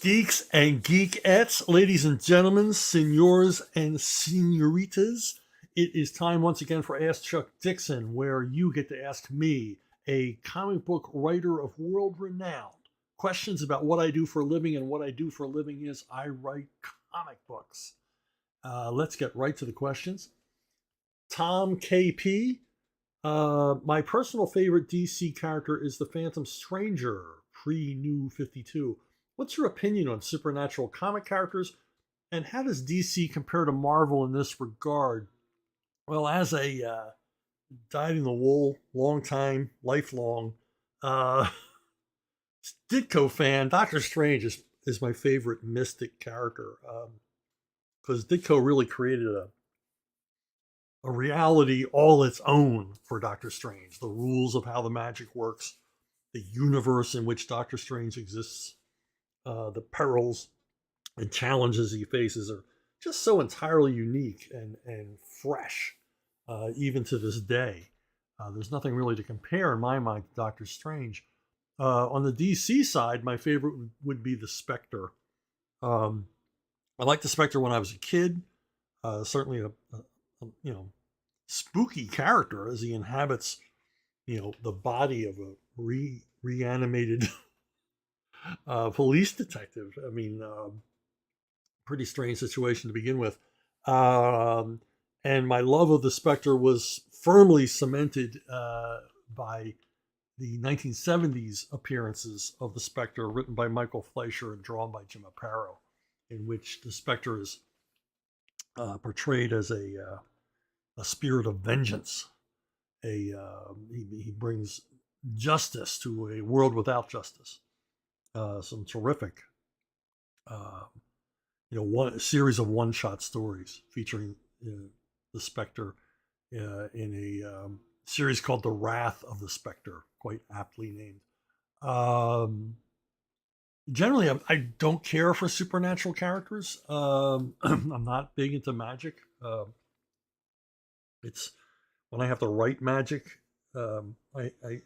Geeks and geekettes, ladies and gentlemen, senors and senoritas, it is time once again for Ask Chuck Dixon, where you get to ask me, a comic book writer of world renown, questions about what I do for a living, and what I do for a living is I write comic books. Let's get right to the questions. Tom KP, my personal favorite DC character is the Phantom Stranger, pre-New 52. What's your opinion on supernatural comic characters, and how does DC compare to Marvel in this regard? Well, as a dyed-in-the-wool, lifelong Ditko fan, Doctor Strange is my favorite mystic character, because Ditko really created a reality all its own for Doctor Strange. The rules of how the magic works, the universe in which Doctor Strange exists, the perils and challenges he faces are just so entirely unique and fresh, even to this day. There's nothing really to compare in my mind to Doctor Strange. On the DC side, my favorite would be the Spectre. I liked the Spectre when I was a kid. Certainly a spooky character, as he inhabits the body of a reanimated police detective. I mean, pretty strange situation to begin with. And my love of the Spectre was firmly cemented by the 1970s appearances of the Spectre, written by Michael Fleischer and drawn by Jim Aparo, in which the Spectre is portrayed as a spirit of vengeance. He brings justice to a world without justice. Some terrific, one series of one-shot stories featuring the Spectre in a series called The Wrath of the Spectre, quite aptly named. Generally, I don't care for supernatural characters. I'm not big into magic. It's when I have to write magic, I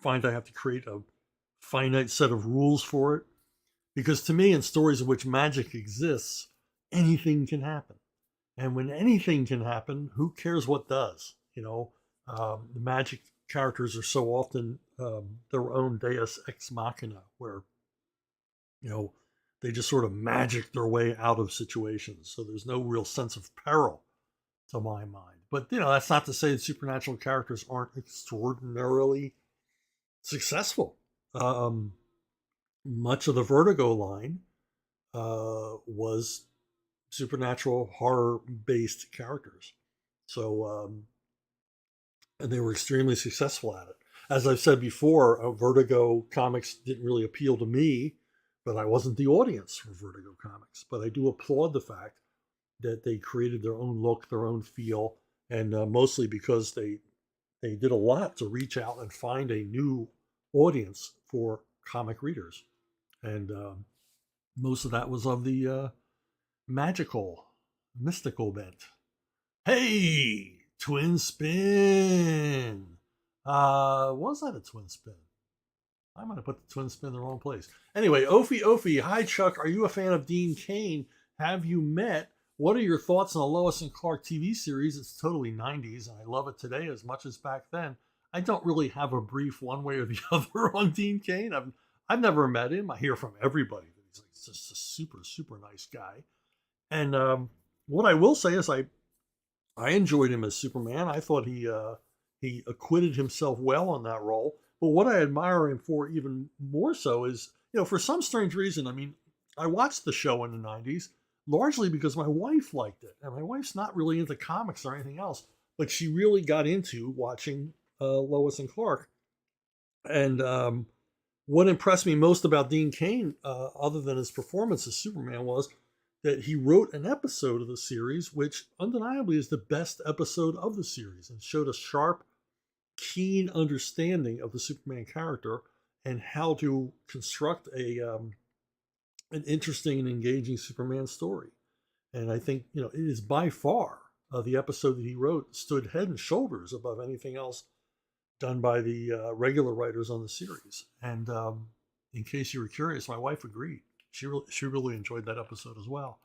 find I have to create a finite set of rules for it, because to me, in stories in which magic exists, anything can happen, and when anything can happen, who cares what does? The magic characters are so often their own deus ex machina, where they just sort of magic their way out of situations, so there's no real sense of peril to my mind. But that's not to say that supernatural characters aren't extraordinarily successful. Much of the Vertigo line was supernatural horror-based characters. So, and they were extremely successful at it. As I've said before, Vertigo comics didn't really appeal to me, but I wasn't the audience for Vertigo comics. But I do applaud the fact that they created their own look, their own feel, and mostly because they did a lot to reach out and find a new audience for comic readers. And most of that was of the mystical bent. Hey, twin spin. Was that a twin spin? I might have put the twin spin in the wrong place. Anyway, Ophi, hi Chuck, are you a fan of Dean Cain? Have you met? What are your thoughts on the Lois and Clark TV series? It's totally 90s, and I love it today as much as back then. I don't really have a brief one way or the other on Dean Cain. I've never met him. I hear from everybody that he's just a super, super nice guy. And what I will say is I enjoyed him as Superman. I thought he acquitted himself well on that role. But what I admire him for even more so is, for some strange reason, I mean, I watched the show in the 90s largely because my wife liked it. And my wife's not really into comics or anything else, but she really got into watching Lois and Clark. And what impressed me most about Dean Cain, other than his performance as Superman, was that he wrote an episode of the series, which undeniably is the best episode of the series, and showed a sharp, keen understanding of the Superman character and how to construct an interesting and engaging Superman story. And I think, it is by far the episode that he wrote stood head and shoulders above anything else done by the regular writers on the series. And in case you were curious, my wife agreed. she really enjoyed that episode as well.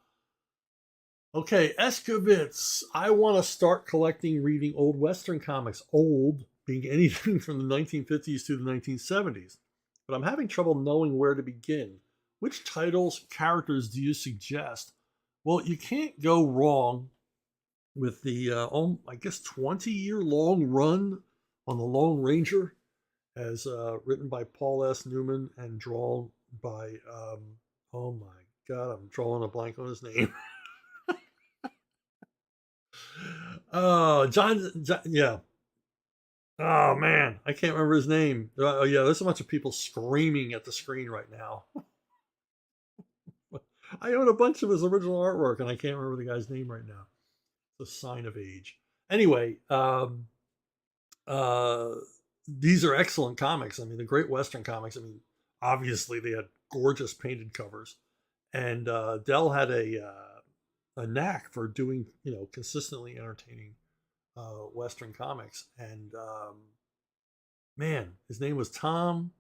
Okay, Eskovitz. I want to start collecting reading old Western comics. Old being anything from the 1950s to the 1970s. But I'm having trouble knowing where to begin. Which titles, characters do you suggest? Well, you can't go wrong with the, I guess, 20-year-long run on the Lone Ranger, as written by Paul S. Newman and drawn by, oh my God, I'm drawing a blank on his name. John, yeah. Oh man, I can't remember his name. Oh yeah, there's a bunch of people screaming at the screen right now. I own a bunch of his original artwork, and I can't remember the guy's name right now. It's a sign of age. Anyway, these are excellent comics. I mean, the Great Western comics. I mean, obviously they had gorgeous painted covers, and Dell had a knack for doing, consistently entertaining Western comics. And man, his name was Tom.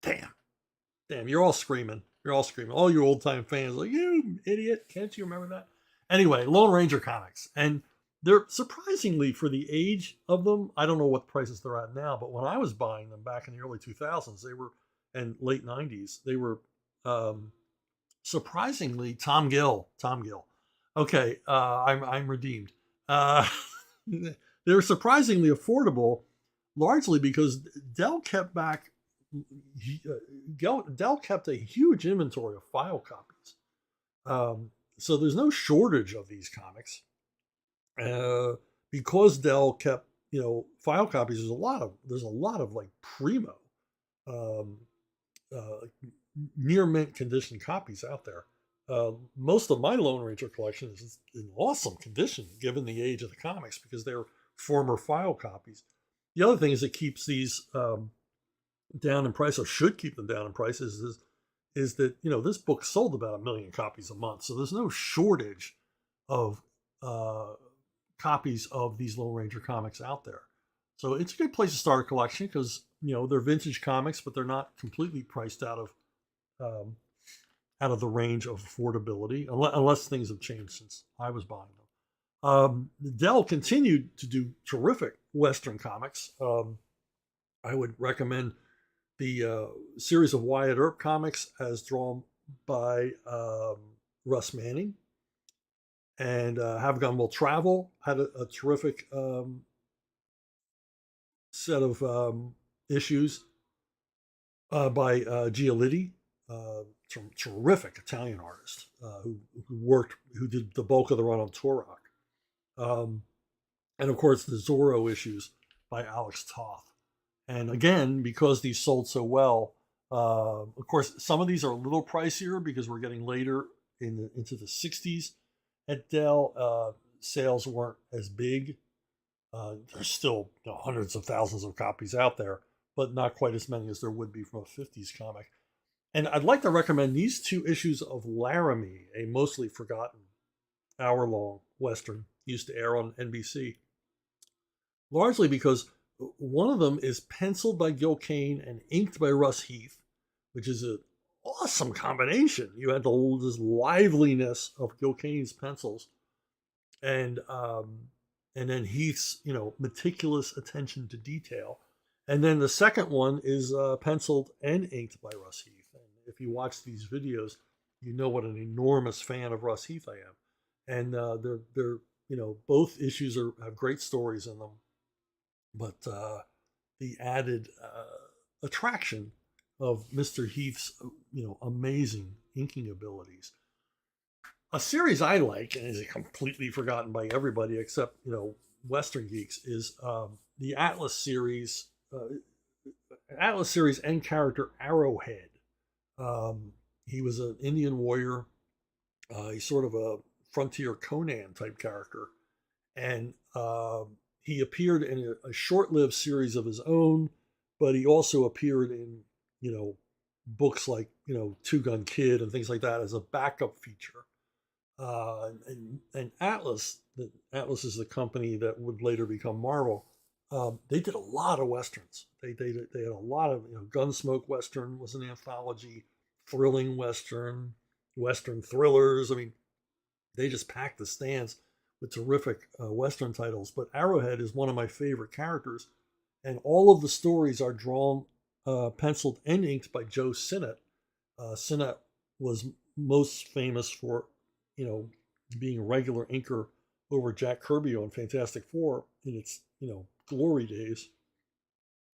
Damn, you're all screaming. You're all screaming. All you old time fans, like, you idiot. Can't you remember that? Anyway, Lone Ranger comics. And they're surprisingly, for the age of them, I don't know what prices they're at now, but when I was buying them back in the early 2000s, they were, and late 90s, they were surprisingly Tom Gill. Okay, I'm redeemed. They're surprisingly affordable, largely because Dell kept back. Dell kept a huge inventory of file copies, so there's no shortage of these comics. Because Dell kept, file copies. There's a lot of like primo, near mint condition copies out there. Most of my Lone Ranger collection is in awesome condition, given the age of the comics, because they're former file copies. The other thing is it keeps these down in price, or should keep them down in price, is that, this book sold about 1 million copies a month. So there's no shortage of copies of these Lone Ranger comics out there. So it's a good place to start a collection because, they're vintage comics, but they're not completely priced out of the range of affordability, unless things have changed since I was buying them. Dell continued to do terrific Western comics. I would recommend the series of Wyatt Earp comics as drawn by Russ Manning. And Have Gun Will Travel had a terrific set of issues by Giolitti, terrific Italian artist who did the bulk of the run on Turok. And of course, the Zorro issues by Alex Toth. And again, because these sold so well, of course, some of these are a little pricier because we're getting later into the 60s. At Dell, sales weren't as big. There's still hundreds of thousands of copies out there, but not quite as many as there would be from a 50s comic. And I'd like to recommend these 2 issues of Laramie, a mostly forgotten hour-long Western used to air on NBC, largely because one of them is penciled by Gil Kane and inked by Russ Heath, which is an awesome combination. You had this liveliness of Gil Kane's pencils, and then Heath's meticulous attention to detail. And then the second one is penciled and inked by Russ Heath. And if you watch these videos, you know what an enormous fan of Russ Heath I am. And they're both issues have great stories in them, but the added attraction of Mr. Heath's amazing inking abilities. A series I like, and is completely forgotten by everybody except Western geeks, is the Atlas series and character Arrowhead. He was an Indian warrior. He's sort of a frontier Conan type character, and he appeared in a short-lived series of his own, but he also appeared in books like Two Gun Kid and things like that as a backup feature. And Atlas is the company that would later become Marvel. They did a lot of Westerns. They had a lot of Gunsmoke Western was an anthology, Thrilling Western, Western thrillers. I mean, they just packed the stands with terrific Western titles. But Arrowhead is one of my favorite characters, and all of the stories are drawn, penciled, and inked by Joe Sinnott. Sinnott was most famous for, being a regular inker over Jack Kirby on Fantastic Four in its, glory days.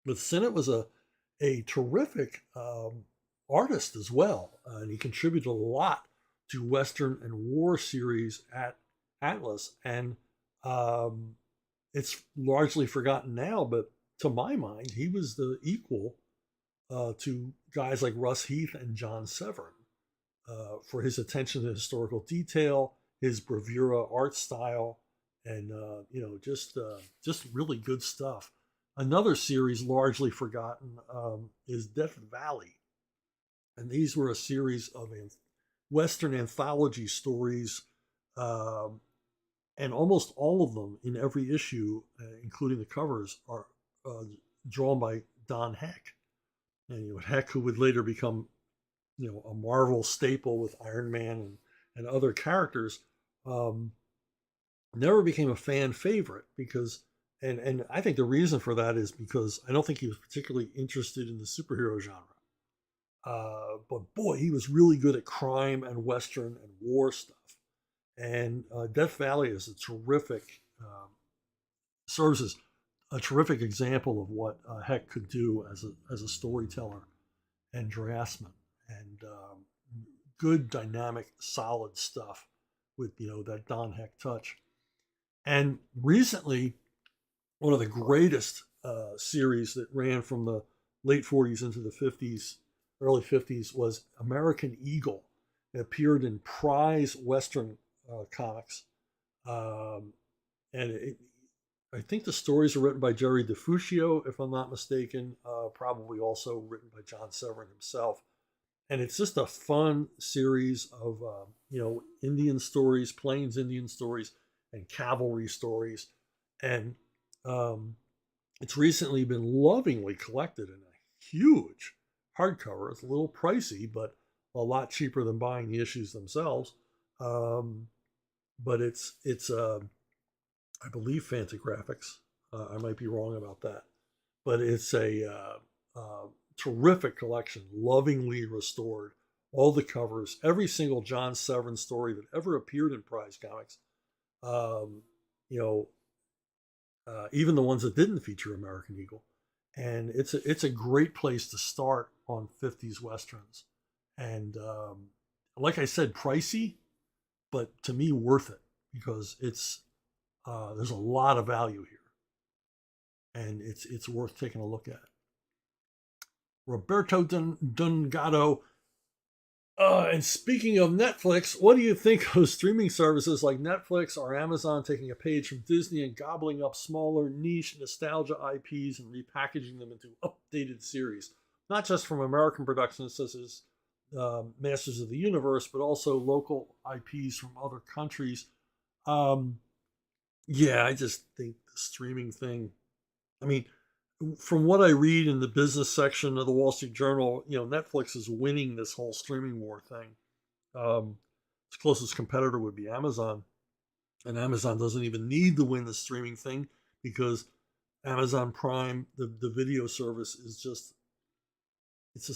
But Sinnott was a terrific artist as well, and he contributed a lot to Western and war series at Atlas, and it's largely forgotten now. But to my mind, he was the equal to guys like Russ Heath and John Severin for his attention to historical detail, his bravura art style, and just really good stuff. Another series largely forgotten is Death Valley, and these were a series of Western anthology stories, and almost all of them in every issue, including the covers, are drawn by Don Heck. And Heck, who would later become, a Marvel staple with Iron Man and other characters, never became a fan favorite because, and I think the reason for that is because I don't think he was particularly interested in the superhero genre. But boy, he was really good at crime and Western and war stuff. And Death Valley is a terrific, serves as a terrific example of what Heck could do as a storyteller and draftsman, and good, dynamic, solid stuff with that Don Heck touch. And recently, one of the greatest series that ran from the late 40s into the 50s, early 50s, was American Eagle. It appeared in Prize Western Comics, and I think the stories are written by Jerry DeFuccio, if I'm not mistaken, probably also written by John Severin himself. And it's just a fun series of, Indian stories, Plains Indian stories, and cavalry stories. And it's recently been lovingly collected in a huge hardcover. It's a little pricey, but a lot cheaper than buying the issues themselves. But it's I believe Fantagraphics. I might be wrong about that, but it's a terrific collection, lovingly restored. All the covers, every single John Severin story that ever appeared in Prize Comics, even the ones that didn't feature American Eagle, and it's a great place to start on 50s westerns. And like I said, pricey, but to me worth it because it's there's a lot of value here, and it's worth taking a look at. Roberto Dungato. And speaking of Netflix, what do you think of streaming services like Netflix or Amazon taking a page from Disney and gobbling up smaller niche nostalgia IPs and repackaging them into updated series? Not just from American productions such as Masters of the Universe, but also local IPs from other countries. Yeah, I just think the streaming thing, I mean, from what I read in the business section of the Wall Street Journal, Netflix is winning this whole streaming war thing. Its closest competitor would be Amazon, and Amazon doesn't even need to win the streaming thing because Amazon Prime, the video service, is just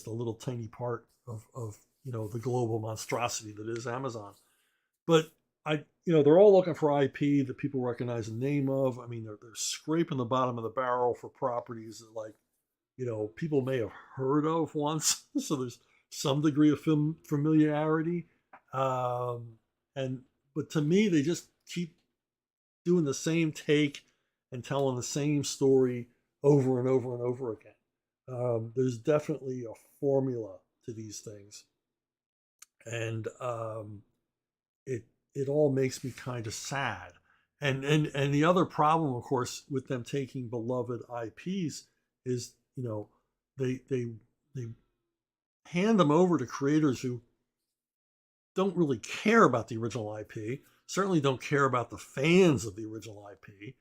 a little tiny part of the global monstrosity that is Amazon. But they're all looking for IP that people recognize the name of. I mean, they're scraping the bottom of the barrel for properties that people may have heard of once. So there's some degree of familiarity. But to me, they just keep doing the same take and telling the same story over and over and over again. There's definitely a formula to these things, and it all makes me kind of sad. And the other problem, of course, with them taking beloved IPs is, they hand them over to creators who don't really care about the original IP, certainly don't care about the fans of the original IP,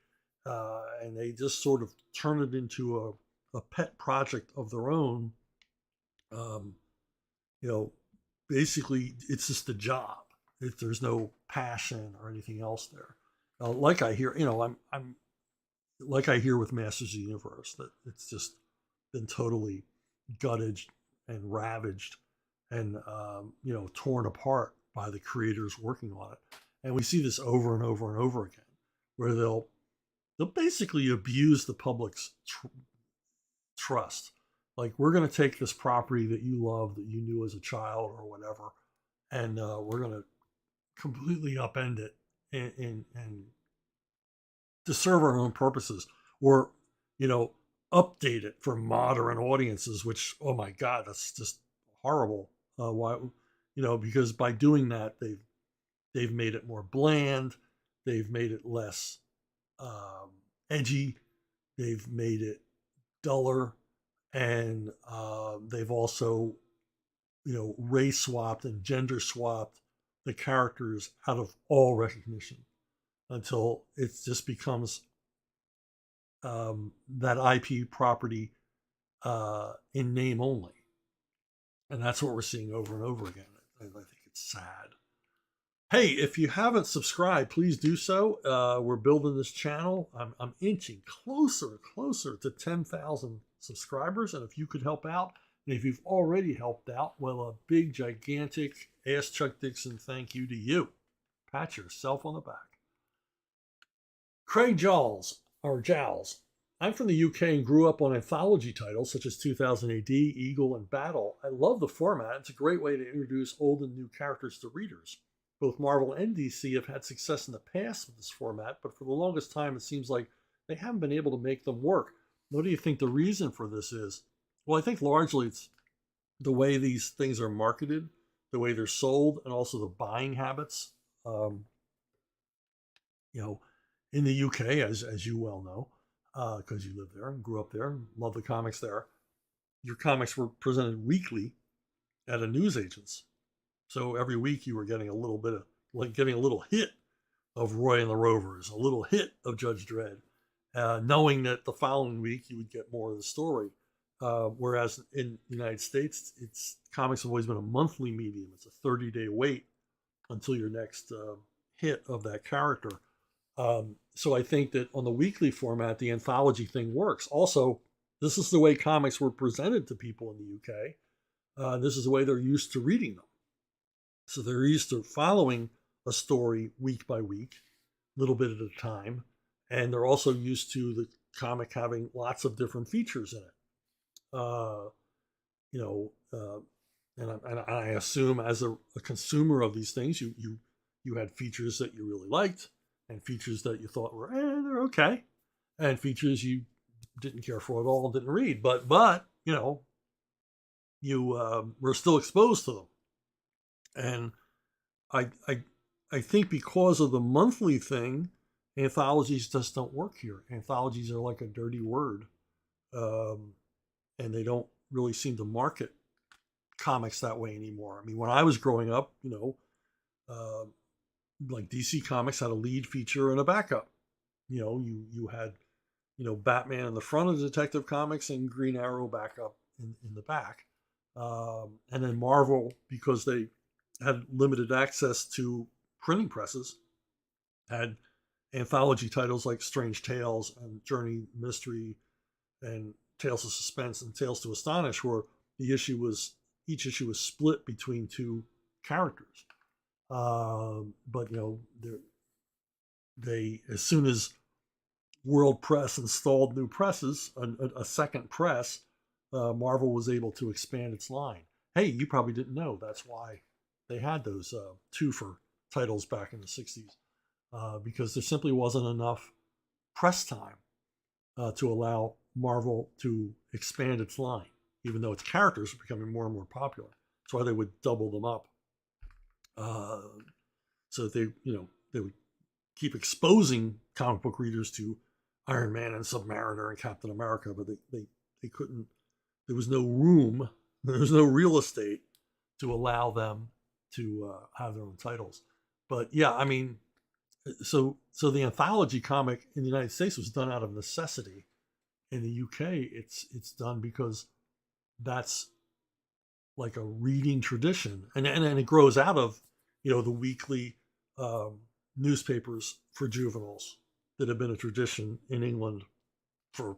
and they just sort of turn it into a pet project of their own. basically it's just a job. If there's no passion or anything else there, like I hear, I'm like I hear with Masters of the Universe, that it's just been totally gutted and ravaged and torn apart by the creators working on it. And we see this over and over and over again, where they'll basically abuse the public's trust. Like, we're going to take this property that you love, that you knew as a child or whatever, and we're going to completely upend it and to serve our own purposes, or update it for modern audiences. Which, oh my God, that's just horrible. Why? Because by doing that, they've made it more bland. They've made it less edgy. They've made it duller, and they've also, race swapped and gender swapped the characters out of all recognition, until it just becomes that IP property in name only. And that's what we're seeing over and over again. I think it's sad. Hey, if you haven't subscribed, please do so. We're building this channel. I'm inching closer and closer to 10,000 subscribers. And if you could help out, and if you've already helped out, well, a big, gigantic Ask Chuck Dixon thank you to you. Pat yourself on the back. Craig Jowls, or Jowls. I'm from the UK and grew up on anthology titles such as 2000 AD, Eagle, and Battle. I love the format. It's a great way to introduce old and new characters to readers. Both Marvel and DC have had success in the past with this format, but for the longest time, it seems like they haven't been able to make them work. What do you think the reason for this is? Well, I think largely it's the way these things are marketed, the way they're sold, and also the buying habits. In the UK, as you well know, because you live there and grew up there and love the comics there, your comics were presented weekly at a newsagent's. So every week you were getting a little bit of, getting a little hit of Roy and the Rovers, a little hit of Judge Dredd, knowing that the following week you would get more of the story. Whereas in the United States, comics have always been a monthly medium. It's a 30-day wait until your next hit of that character. So I think that on the weekly format, the anthology thing works. Also, this is the way comics were presented to people in the UK. This is the way they're used to reading them. So they're used to following a story week by week, a little bit at a time. And they're also used to the comic having lots of different features in it. And I assume as a consumer of these things, you had features that you really liked, and features that you thought were, they're okay, and features you didn't care for at all and didn't read. But you were still exposed to them. And I think because of the monthly thing, anthologies just don't work here. Anthologies are like a dirty word, and they don't really seem to market comics that way anymore. I mean, when I was growing up, like DC Comics had a lead feature and a backup. You had, Batman in the front of the Detective Comics and Green Arrow backup in the back. And then Marvel, because they had limited access to printing presses, had anthology titles like Strange Tales and Journey Mystery and Tales of Suspense and Tales to Astonish, where each issue was split between two characters. But they as soon as World Press installed new presses, a second press, Marvel was able to expand its line. Hey, you probably didn't know that's why they had those two for titles back in the 60s, because there simply wasn't enough press time to allow Marvel to expand its line, even though its characters were becoming more and more popular. That's why they would double them up. So they would keep exposing comic book readers to Iron Man and Submariner and Captain America, but they couldn't. There was no room. There was no real estate to allow them to have their own titles. But yeah, I mean, so the anthology comic in the United States was done out of necessity. In the UK, it's done because that's like a reading tradition, and it grows out of, the weekly newspapers for juveniles that have been a tradition in England for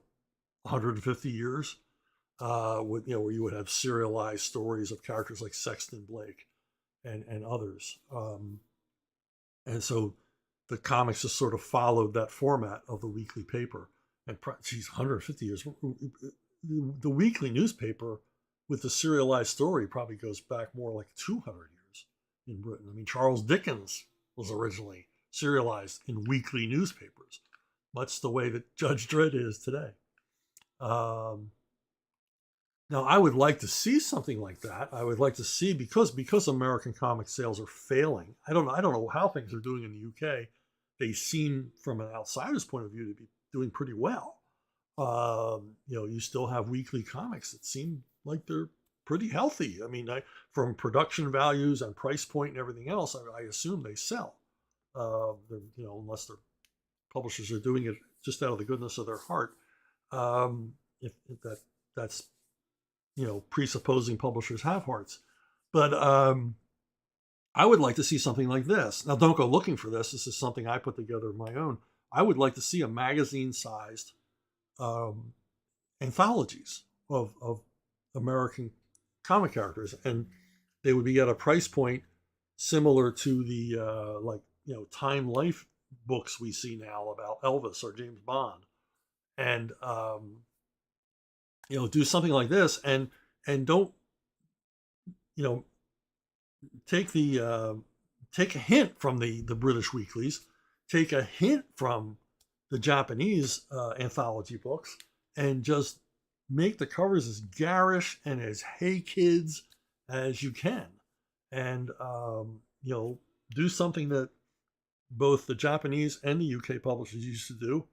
150 years. Where you would have serialized stories of characters like Sexton Blake and others, and so the comics just sort of followed that format of the weekly paper. And geez, 150 years. The weekly newspaper with the serialized story probably goes back more like 200 years in Britain. I mean, Charles Dickens was originally serialized in weekly newspapers, much the way that Judge Dredd is today. Now, I would like to see something like that. I would like to see, because American comic sales are failing. I don't know how things are doing in the UK. They seem, from an outsider's point of view, to be doing pretty well. You still have weekly comics that seem like they're pretty healthy. I mean, from production values and price point and everything else, I assume they sell. Unless their publishers are doing it just out of the goodness of their heart. If that's presupposing publishers have hearts. But I would like to see something like this. Now, don't go looking for this. This is something I put together of my own. I would like to see a magazine-sized anthologies of American comic characters, and they would be at a price point similar to the Time Life books we see now about Elvis or James Bond, and do something like this, and don't take a hint from the British weeklies, take a hint from the Japanese anthology books, and just make the covers as garish and as hey kids as you can, and do something that both the Japanese and the UK publishers used to do.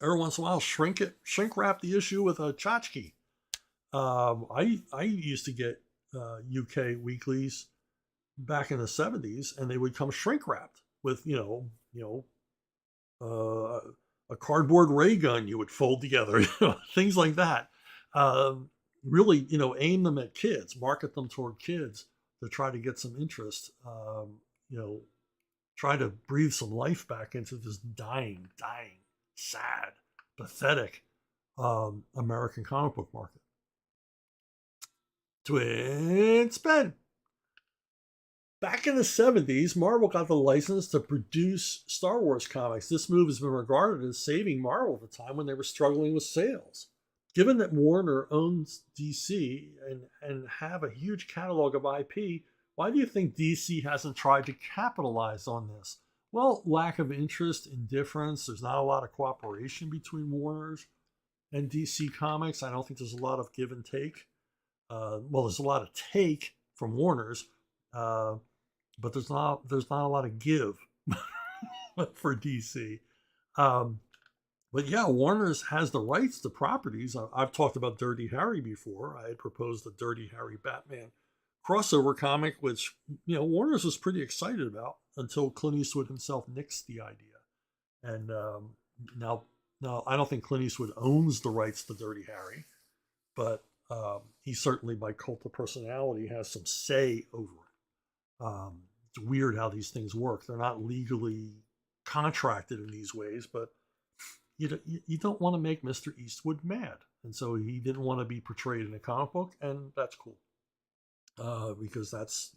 Every once in a while, shrink wrap the issue with a tchotchke. I used to get UK weeklies back in the 70s, and they would come shrink wrapped with a cardboard ray gun you would fold together, things like that. Really, aim them at kids, market them toward kids to try to get some interest. Try to breathe some life back into this dying, sad, pathetic American comic book market. Twin spin. Back in the 70s, Marvel got the license to produce Star Wars comics. This move has been regarded as saving Marvel at the time when they were struggling with sales. Given that Warner owns DC and have a huge catalog of IP, why do you think DC hasn't tried to capitalize on this? Well, lack of interest, indifference. There's not a lot of cooperation between Warner's and DC Comics. I don't think there's a lot of give and take. There's a lot of take from Warner's, but there's not a lot of give for DC. But yeah, Warner's has the rights to properties. I've talked about Dirty Harry before. I had proposed the Dirty Harry Batman crossover comic, which Warner's was pretty excited about until Clint Eastwood himself nixed the idea. And now I don't think Clint Eastwood owns the rights to Dirty Harry, but he certainly, by cult of personality, has some say over it. It's weird how these things work. They're not legally contracted in these ways, but you don't want to make Mr. Eastwood mad. And so he didn't want to be portrayed in a comic book, and that's cool. Because that's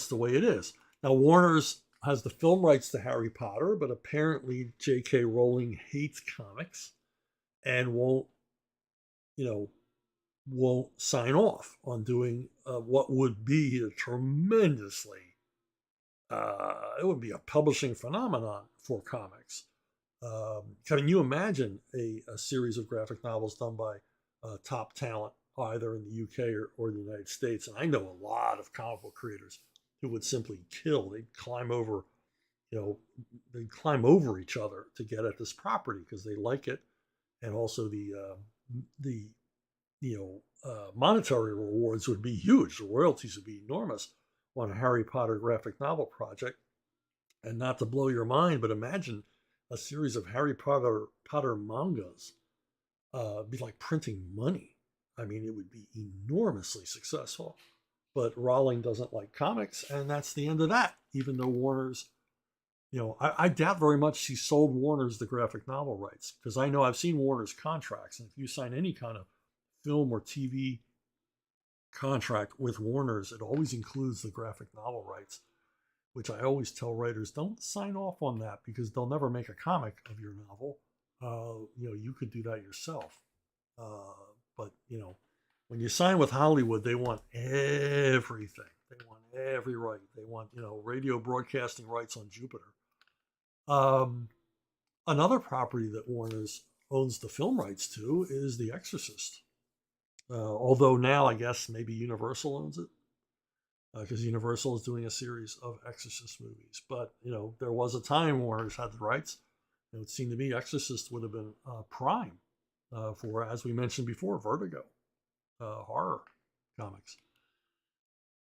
the way it is. Now, Warner's has the film rights to Harry Potter, but apparently J.K. Rowling hates comics and won't sign off on doing what would be a tremendously, it would be a publishing phenomenon for comics. Can you imagine a series of graphic novels done by top talent, either in the UK or the United States? And I know a lot of comic book creators who would simply kill. They'd climb over each other to get at this property because they like it, and also the monetary rewards would be huge. The royalties would be enormous on a Harry Potter graphic novel project. And not to blow your mind, but imagine a series of Harry Potter mangas. Be like printing money. I mean, it would be enormously successful. But Rowling doesn't like comics, and that's the end of that. Even though Warner's, I doubt very much she sold Warner's the graphic novel rights, because I know I've seen Warner's contracts, and if you sign any kind of film or TV contract with Warner's, it always includes the graphic novel rights, which I always tell writers, don't sign off on that, because they'll never make a comic of your novel. You could do that yourself. But when you sign with Hollywood, they want everything. They want every right. They want, radio broadcasting rights on Jupiter. Another property that Warner's owns the film rights to is The Exorcist. Although now I guess maybe Universal owns it, because Universal is doing a series of Exorcist movies. But, there was a time Warner's had the rights. It seemed to me Exorcist would have been prime for, as we mentioned before, Vertigo. Horror comics.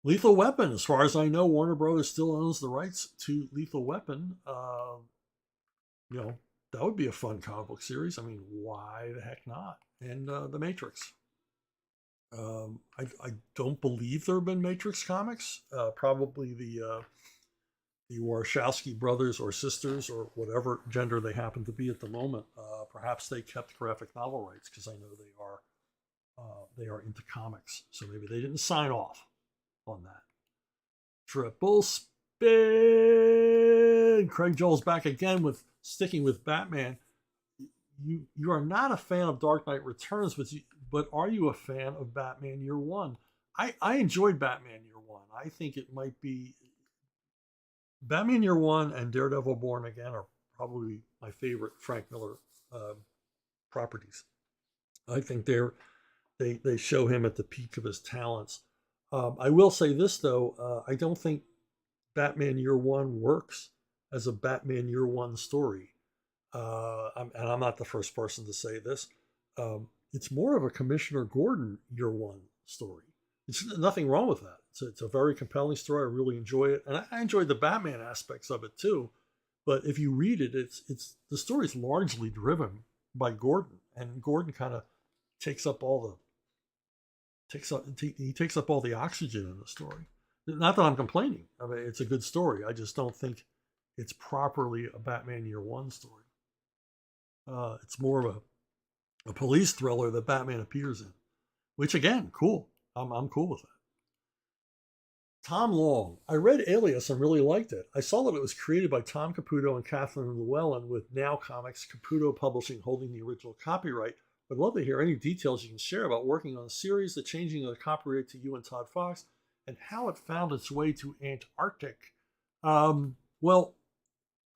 Lethal Weapon, as far as I know, Warner Brothers still owns the rights to Lethal Weapon. That would be a fun comic book series. I mean, why the heck not? And The Matrix. I don't believe there have been Matrix comics. Probably the Wachowski brothers or sisters, or whatever gender they happen to be at the moment. Perhaps they kept graphic novel rights, because I know they are into comics, so maybe they didn't sign off on that. Triple spin. Craig Joel's back again with sticking with Batman. You are not a fan of Dark Knight Returns, but are you a fan of Batman Year One? I enjoyed Batman Year One. I think it might be Batman Year One and Daredevil Born Again are probably my favorite Frank Miller properties. I think they show him at the peak of his talents. I will say this, though. I don't think Batman Year One works as a Batman Year One story. And I'm not the first person to say this. It's more of a Commissioner Gordon Year One story. There's nothing wrong with that. It's a very compelling story. I really enjoy it. And I enjoyed the Batman aspects of it, too. But if you read it, the story is largely driven by Gordon. And Gordon kind of takes up all the oxygen in the story. Not that I'm complaining. I mean, it's a good story. I just don't think it's properly a Batman Year One story. It's more of a police thriller that Batman appears in, which again, cool. I'm cool with that. Tom Long. I read Alias and really liked it. I saw that it was created by Tom Caputo and Kathleen Llewellyn, with Now Comics, Caputo Publishing holding the original copyright. I'd love to hear any details you can share about working on the series, the changing of the copyright to you and Todd Fox, and how it found its way to Antarctic. Well,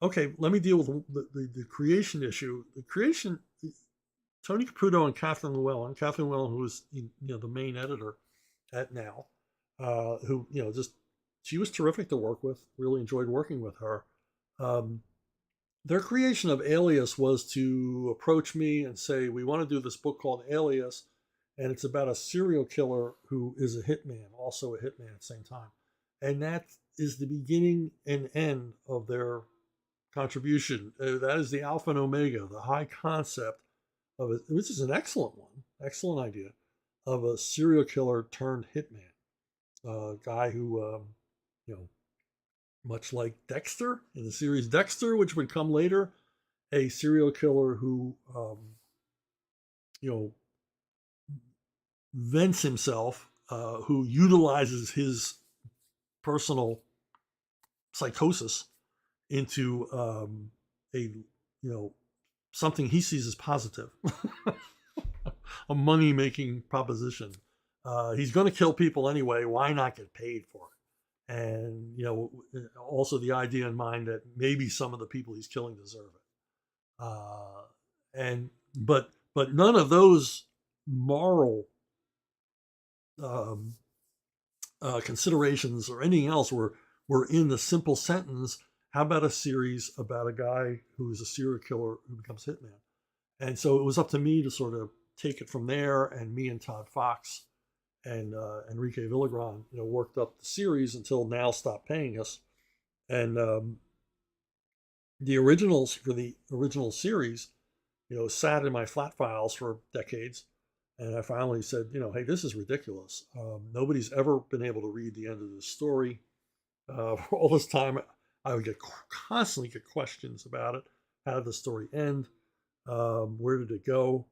okay, let me deal with the creation issue. The creation, Tony Caputo and Kathleen Llewellyn, who was the main editor at Now, who she was terrific to work with. Really enjoyed working with her. Their creation of Alias was to approach me and say, we want to do this book called Alias, and it's about a serial killer who is a hitman, also a hitman at the same time. And that is the beginning and end of their contribution. That is the alpha and omega, the high concept of it, which is an excellent idea, of a serial killer turned hitman. A guy who, much like Dexter in the series Dexter, which would come later, a serial killer who, vents himself, who utilizes his personal psychosis into something he sees as positive, a money-making proposition. He's going to kill people anyway. Why not get paid for it? And also the idea in mind that maybe some of the people he's killing deserve it. But none of those moral considerations or anything else were in the simple sentence, how about a series about a guy who's a serial killer who becomes hitman? And so it was up to me to sort of take it from there, and me and Todd Fox and Enrique Villagran, worked up the series until Now stopped paying us. And the originals for the original series, sat in my flat files for decades. And I finally said, hey, this is ridiculous. Nobody's ever been able to read the end of this story. For all this time, I would constantly get questions about it. How did the story end? Where did it go?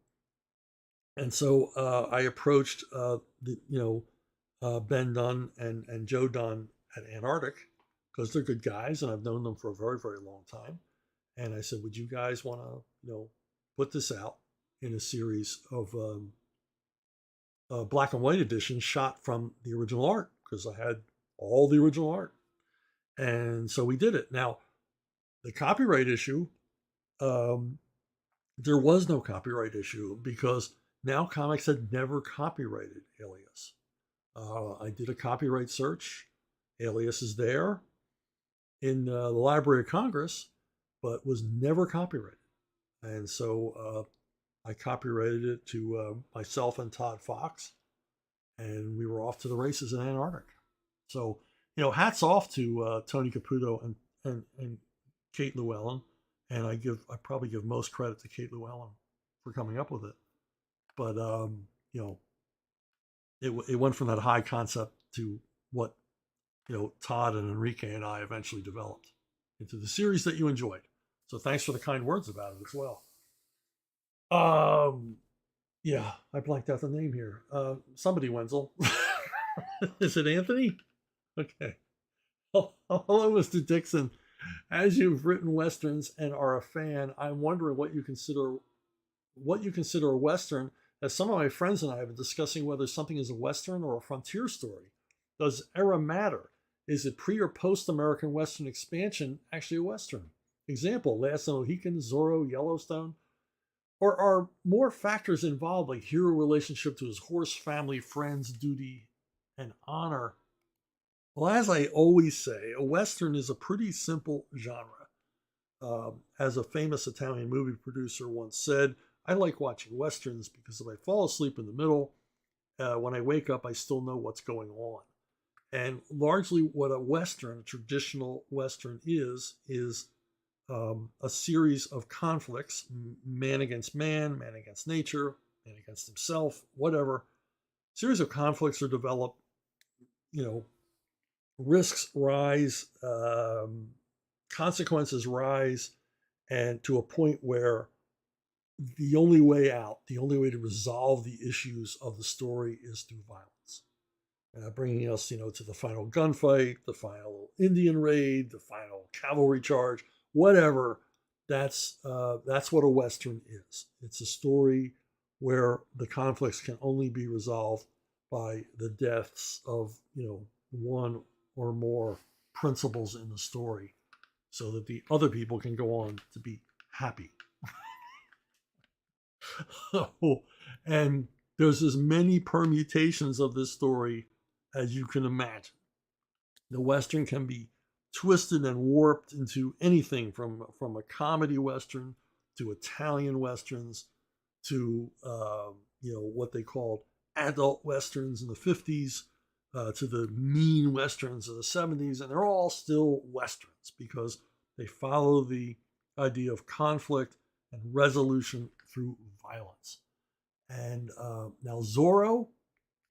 And so I approached Ben Dunn and Joe Dunn at Antarctic, because they're good guys and I've known them for a very, very long time. And I said, would you guys want to, put this out in a series of black and white editions shot from the original art? Because I had all the original art. And so we did it. Now, the copyright issue, there was no copyright issue because Now Comics had never copyrighted Alias. I did a copyright search. Alias is there in the Library of Congress, but was never copyrighted. And so I copyrighted it to myself and Todd Fox, and we were off to the races in Antarctic. So, hats off to Tony Caputo and Kate Llewellyn, and I probably give most credit to Kate Llewellyn for coming up with it. But it went from that high concept to what Todd and Enrique and I eventually developed into the series that you enjoyed. So thanks for the kind words about it as well. Yeah, I blanked out the name here. Somebody, Wenzel. Is it Anthony? Okay. Hello, Mr. Dixon. As you've written Westerns and are a fan, I'm wondering what you consider a Western, as some of my friends and I have been discussing whether something is a Western or a frontier story. Does era matter? Is it pre or post-American Western expansion actually a Western? Example, Last of the Mohicans, Zorro, Yellowstone? Or are more factors involved, like hero relationship to his horse, family, friends, duty, and honor? Well, as I always say, a Western is a pretty simple genre. As a famous Italian movie producer once said, I like watching Westerns because if I fall asleep in the middle, when I wake up, I still know what's going on. And largely what a traditional Western is a series of conflicts, man against man, man against nature, man against himself, whatever. Series of conflicts are developed, risks rise, consequences rise, and to a point where the only way out, the only way to resolve the issues of the story is through violence. Bringing us, to the final gunfight, the final Indian raid, the final cavalry charge, whatever. That's what a Western is. It's a story where the conflicts can only be resolved by the deaths of, one or more principals in the story, so that the other people can go on to be happy. And there's as many permutations of this story as you can imagine. The Western can be twisted and warped into anything from a comedy Western to Italian Westerns to what they called adult Westerns in the 50s to the mean Westerns of the 70s. And they're all still Westerns because they follow the idea of conflict and resolution through violence. And now Zorro,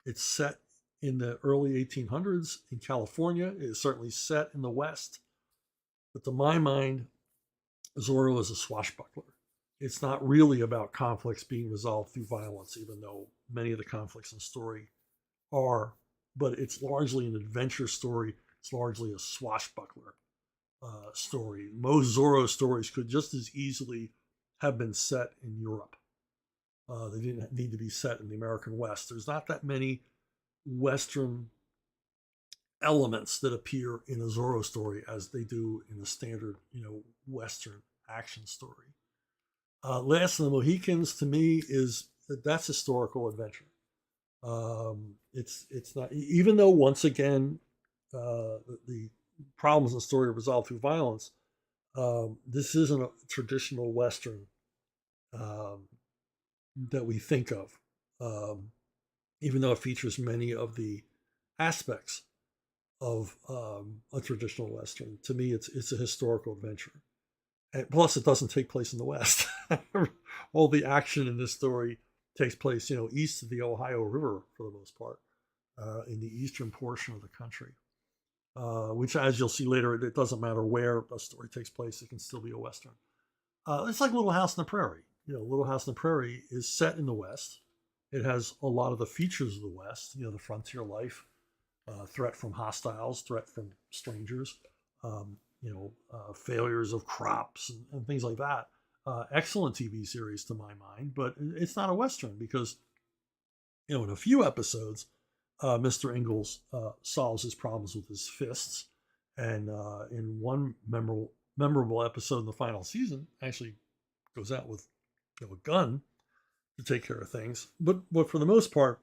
it's set in the early 1800s in California. It is certainly set in the West. But to my mind, Zorro is a swashbuckler. It's not really about conflicts being resolved through violence, even though many of the conflicts in the story are. But it's largely an adventure story. It's largely a swashbuckler story. Most Zorro stories could just as easily have been set in Europe. They didn't need to be set in the American West. There's not that many Western elements that appear in a Zorro story as they do in a standard, Western action story. Last of the Mohicans, to me, that's historical adventure. It's not, even though once again the problems in the story are resolved through violence. This isn't a traditional Western that we think of, even though it features many of the aspects of a traditional Western. To me, it's a historical adventure. And plus, it doesn't take place in the West. All the action in this story takes place, east of the Ohio River for the most part, in the eastern portion of the country. Which, as you'll see later, it doesn't matter where a story takes place; it can still be a Western. It's like Little House on the Prairie. Little House on the Prairie is set in the West. It has a lot of the features of the West. The frontier life, threat from hostiles, threat from strangers, failures of crops and things like that. Excellent TV series to my mind, but it's not a Western because, in a few episodes, Mr. Ingalls solves his problems with his fists, and in one memorable episode in the final season, actually goes out with a gun to take care of things. But for the most part,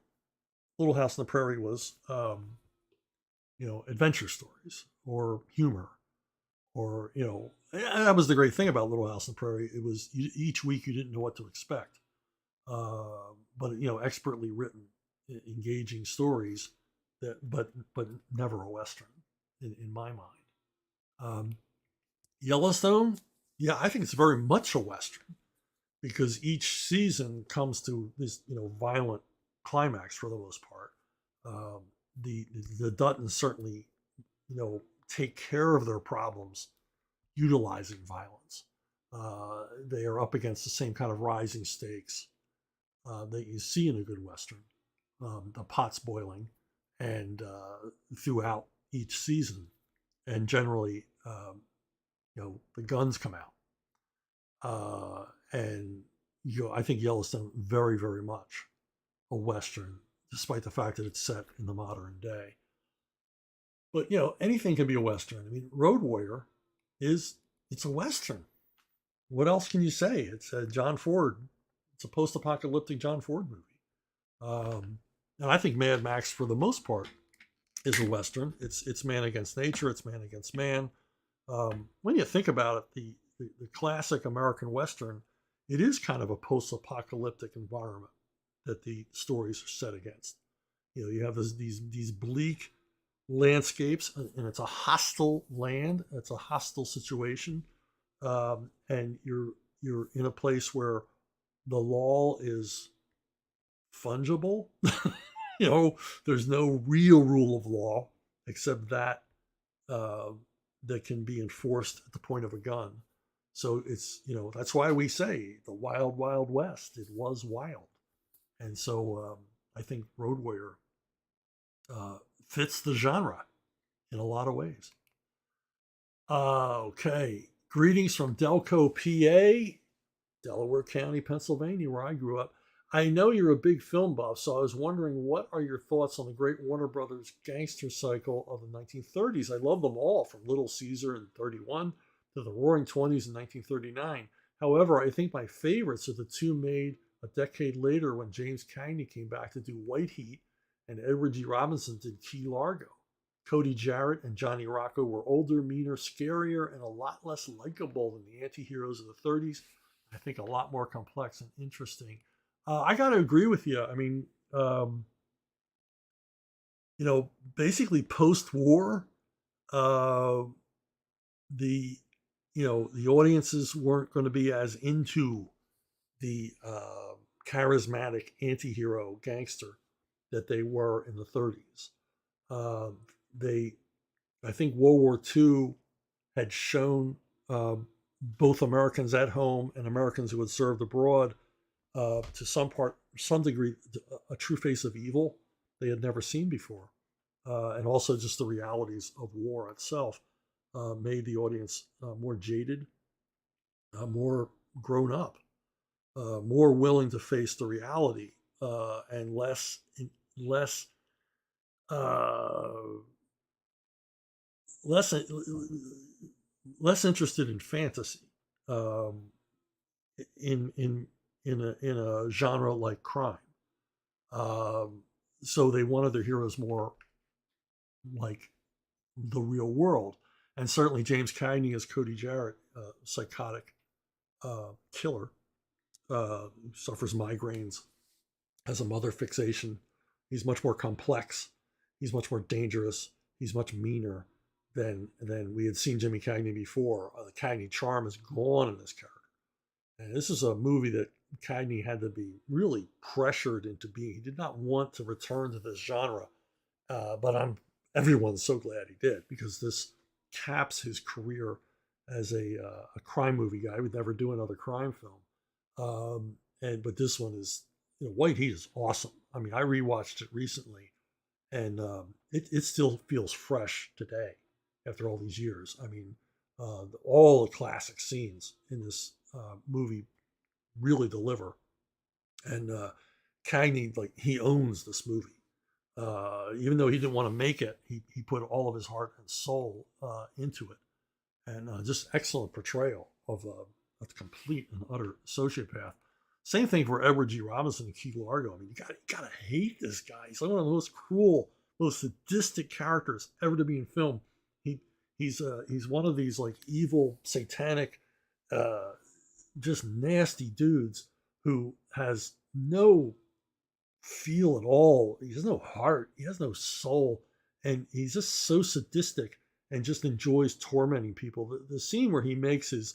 Little House on the Prairie was adventure stories or humor, or that was the great thing about Little House on the Prairie. It was each week you didn't know what to expect, but expertly written, engaging stories but never a Western in my mind. Yellowstone, yeah, I think it's very much a Western because each season comes to this violent climax for the most part. The Duttons certainly take care of their problems utilizing violence. They are up against the same kind of rising stakes that you see in a good Western. The pot's boiling, and throughout each season, and generally, the guns come out, and I think Yellowstone very, very much a Western, despite the fact that it's set in the modern day. But anything can be a Western. I mean, Road Warrior it's a Western. What else can you say? It's a John Ford. It's a post-apocalyptic John Ford movie. And I think Mad Max, for the most part, is a Western. It's man against nature. It's man against man. When you think about it, the classic American Western, it is kind of a post-apocalyptic environment that the stories are set against. You have these bleak landscapes, and it's a hostile land. It's a hostile situation, and you're in a place where the law is fungible. There's no real rule of law except that that can be enforced at the point of a gun. So it's that's why we say the wild, wild west. It was wild, and so I think Road Warrior fits the genre in a lot of ways. Okay, greetings from Delco, PA, Delaware County, Pennsylvania, where I grew up. I know you're a big film buff, so I was wondering, what are your thoughts on the great Warner Brothers gangster cycle of the 1930s? I love them all, from Little Caesar in 31 to the Roaring Twenties in 1939. However, I think my favorites are the two made a decade later when James Cagney came back to do White Heat and Edward G. Robinson did Key Largo. Cody Jarrett and Johnny Rocco were older, meaner, scarier, and a lot less likable than the anti-heroes of the 30s. I think a lot more complex and interesting. I got to agree with you. I mean, basically post-war, the audiences weren't going to be as into the charismatic anti-hero gangster that they were in the 30s. I think World War II had shown both Americans at home and Americans who had served abroad, to some degree, a true face of evil they had never seen before. And also just the realities of war itself made the audience more jaded, more grown up, more willing to face the reality, and less interested in fantasy, in a genre like crime. So they wanted their heroes more like the real world. And certainly James Cagney as Cody Jarrett, psychotic killer, who suffers migraines, has a mother fixation. He's much more complex. He's much more dangerous. He's much meaner than we had seen Jimmy Cagney before. The Cagney charm is gone in this character. And this is a movie that Cagney had to be really pressured into being. He did not want to return to this genre, but everyone's so glad he did, because this caps his career as a crime movie guy. He would never do another crime film. But this one is, White Heat is awesome. I mean, I rewatched it recently, and it still feels fresh today after all these years. I mean, all the classic scenes in this movie really deliver, and Cagney, like, he owns this movie. Even though he didn't want to make it, he put all of his heart and soul into it, and just excellent portrayal of a complete and utter sociopath. Same thing for Edward G. Robinson and Key Largo. I mean, you gotta hate this guy. He's like one of the most cruel, most sadistic characters ever to be in film. He's one of these, like, evil, satanic, just nasty dudes who has no feel at all. He has no heart. He has no soul, and he's just so sadistic and just enjoys tormenting people. The scene where he makes his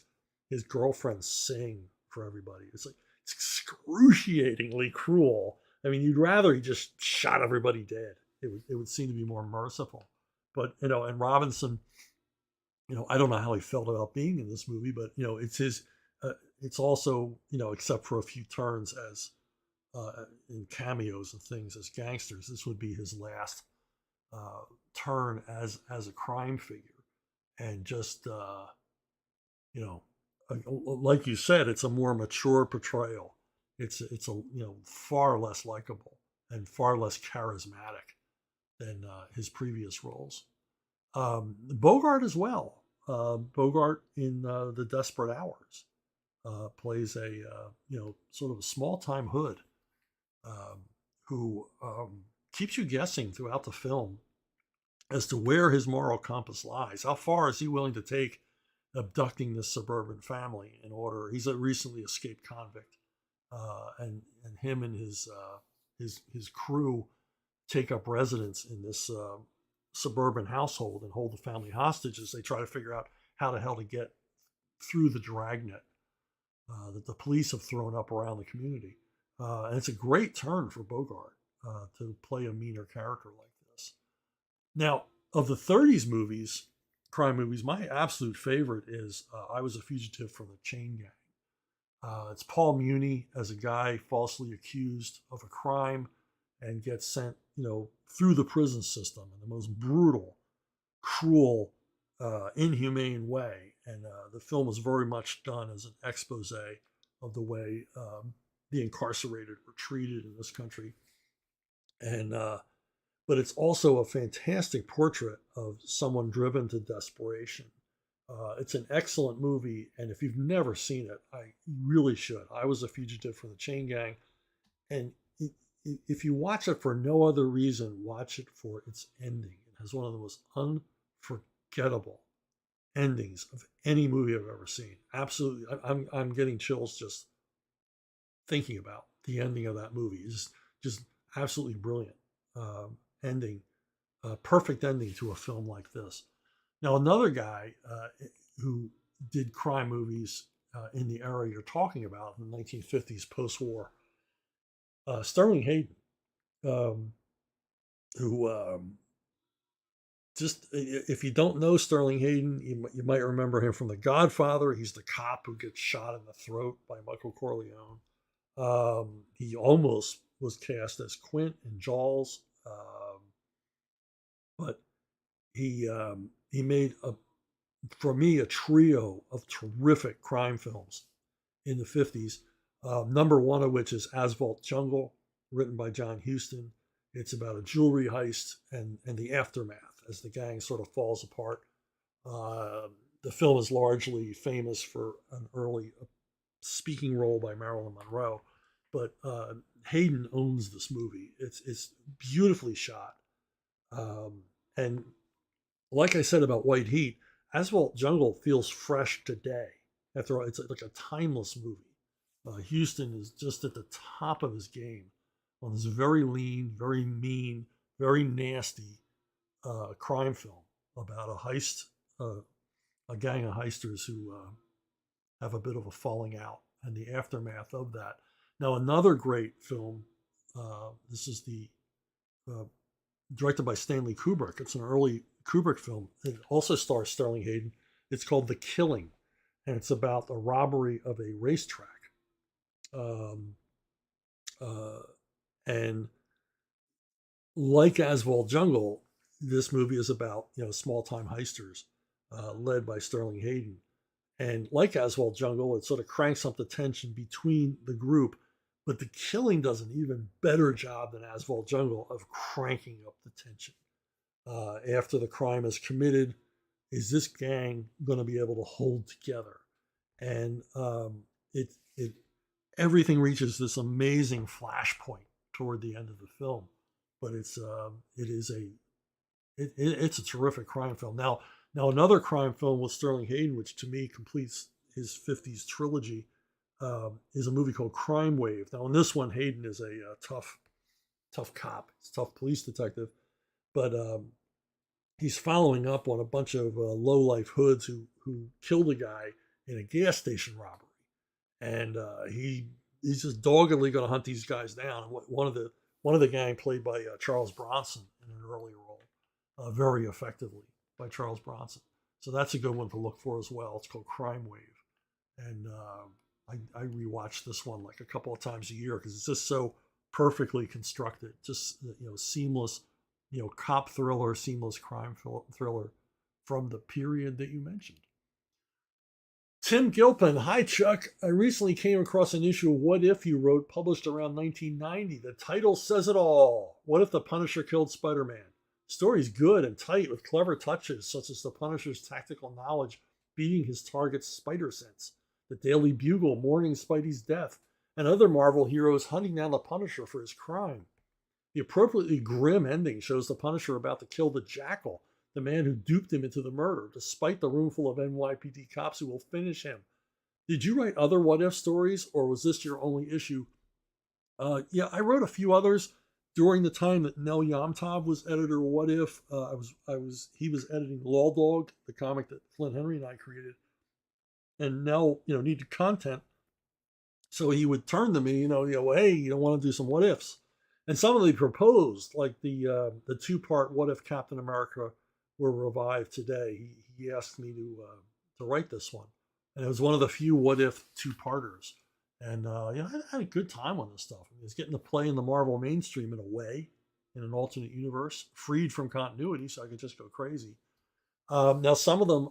girlfriend sing for everybody, it's excruciatingly cruel. I mean, you'd rather he just shot everybody dead. It would seem to be more merciful. But, and Robinson, I don't know how he felt about being in this movie, but it's his. It's also, except for a few turns as in cameos and things as gangsters, this would be his last turn as a crime figure. And just like you said, it's a more mature portrayal. It's a far less likable and far less charismatic than his previous roles. Bogart as well. Bogart in The Desperate Hours plays a sort of a small time hood who keeps you guessing throughout the film as to where his moral compass lies. How far is he willing to take abducting this suburban family in order? He's a recently escaped convict, and him and his crew take up residence in this suburban household and hold the family hostage as they try to figure out how the hell to get through the dragnet that the police have thrown up around the community. And it's a great turn for Bogart to play a meaner character like this. Now, of the 30s movies, crime movies, my absolute favorite is I Was a Fugitive from the Chain Gang. It's Paul Muni as a guy falsely accused of a crime and gets sent, through the prison system in the most brutal, cruel, inhumane way. And the film was very much done as an expose of the way the incarcerated were treated in this country. And but it's also a fantastic portrait of someone driven to desperation. It's an excellent movie, and if you've never seen it, you really should. I Was a Fugitive from the Chain Gang, and if you watch it for no other reason, watch it for its ending. It has one of the most unforgettable endings of any movie I've ever seen. Absolutely, I'm getting chills just thinking about the ending of that movie. It's just absolutely brilliant ending, perfect ending to a film like this. Now, another guy who did crime movies in the era you're talking about, in the 1950s, post-war, Sterling Hayden, who just, if you don't know Sterling Hayden, you might remember him from The Godfather. He's the cop who gets shot in the throat by Michael Corleone. He almost was cast as Quint in Jaws, but he made for me, a trio of terrific crime films in the 50s. Number one of which is Asphalt Jungle, written by John Huston. It's about a jewelry heist and the aftermath as the gang sort of falls apart. The film is largely famous for an early speaking role by Marilyn Monroe, but Hayden owns this movie. It's beautifully shot. And like I said about White Heat, Asphalt Jungle feels fresh today. After all, it's like a timeless movie. Huston is just at the top of his game on this very lean, very mean, very nasty crime film about a heist, a gang of heisters who have a bit of a falling out and the aftermath of that. Now, another great film, this is the directed by Stanley Kubrick. It's an early Kubrick film. It also stars Sterling Hayden. It's called The Killing, and it's about the robbery of a racetrack. And like Asphalt Jungle, this movie is about small-time heisters led by Sterling Hayden. And like Asphalt Jungle, it sort of cranks up the tension between the group. But The Killing does an even better job than Asphalt Jungle of cranking up the tension. After the crime is committed, is this gang going to be able to hold together? And everything reaches this amazing flashpoint toward the end of the film. But it's a terrific crime film. Now another crime film with Sterling Hayden, which to me completes his 50s trilogy, is a movie called Crime Wave. Now in this one, Hayden is a tough cop. He's a tough police detective, but he's following up on a bunch of low-life hoods who killed a guy in a gas station robbery, and he's just doggedly going to hunt these guys down. And one of the gang, played by Charles Bronson in an early role, very effectively by Charles Bronson. So that's a good one to look for as well. It's called Crime Wave, and I rewatch this one like a couple of times a year because it's just so perfectly constructed, just seamless, cop thriller, seamless crime thriller from the period that you mentioned. Tim Gilpin, hi Chuck. I recently came across an issue of What If you wrote, published around 1990. The title says it all. What if the Punisher killed Spider-Man? Story's good and tight with clever touches such as the Punisher's tactical knowledge beating his target's spider sense, the Daily Bugle mourning Spidey's death, and other Marvel heroes hunting down the Punisher for his crime. The appropriately grim ending shows the Punisher about to kill the Jackal, the man who duped him into the murder, despite the roomful of NYPD cops who will finish him. Did you write other What If stories, or was this your only issue? Yeah, I wrote a few others during the time that Nel Yomtov was editor of What If. He was editing Law Dog, the comic that Flynn Henry and I created. And Nel, needed content. So he would turn to me, hey, you don't want to do some What Ifs? And some of them proposed, like the 2-part What If Captain America were revived today. He asked me to write this one. And it was one of the few What If 2-parters. And, I had a good time on this stuff. I mean, it was getting to play in the Marvel mainstream in a way, in an alternate universe, freed from continuity, so I could just go crazy. Now, some of them,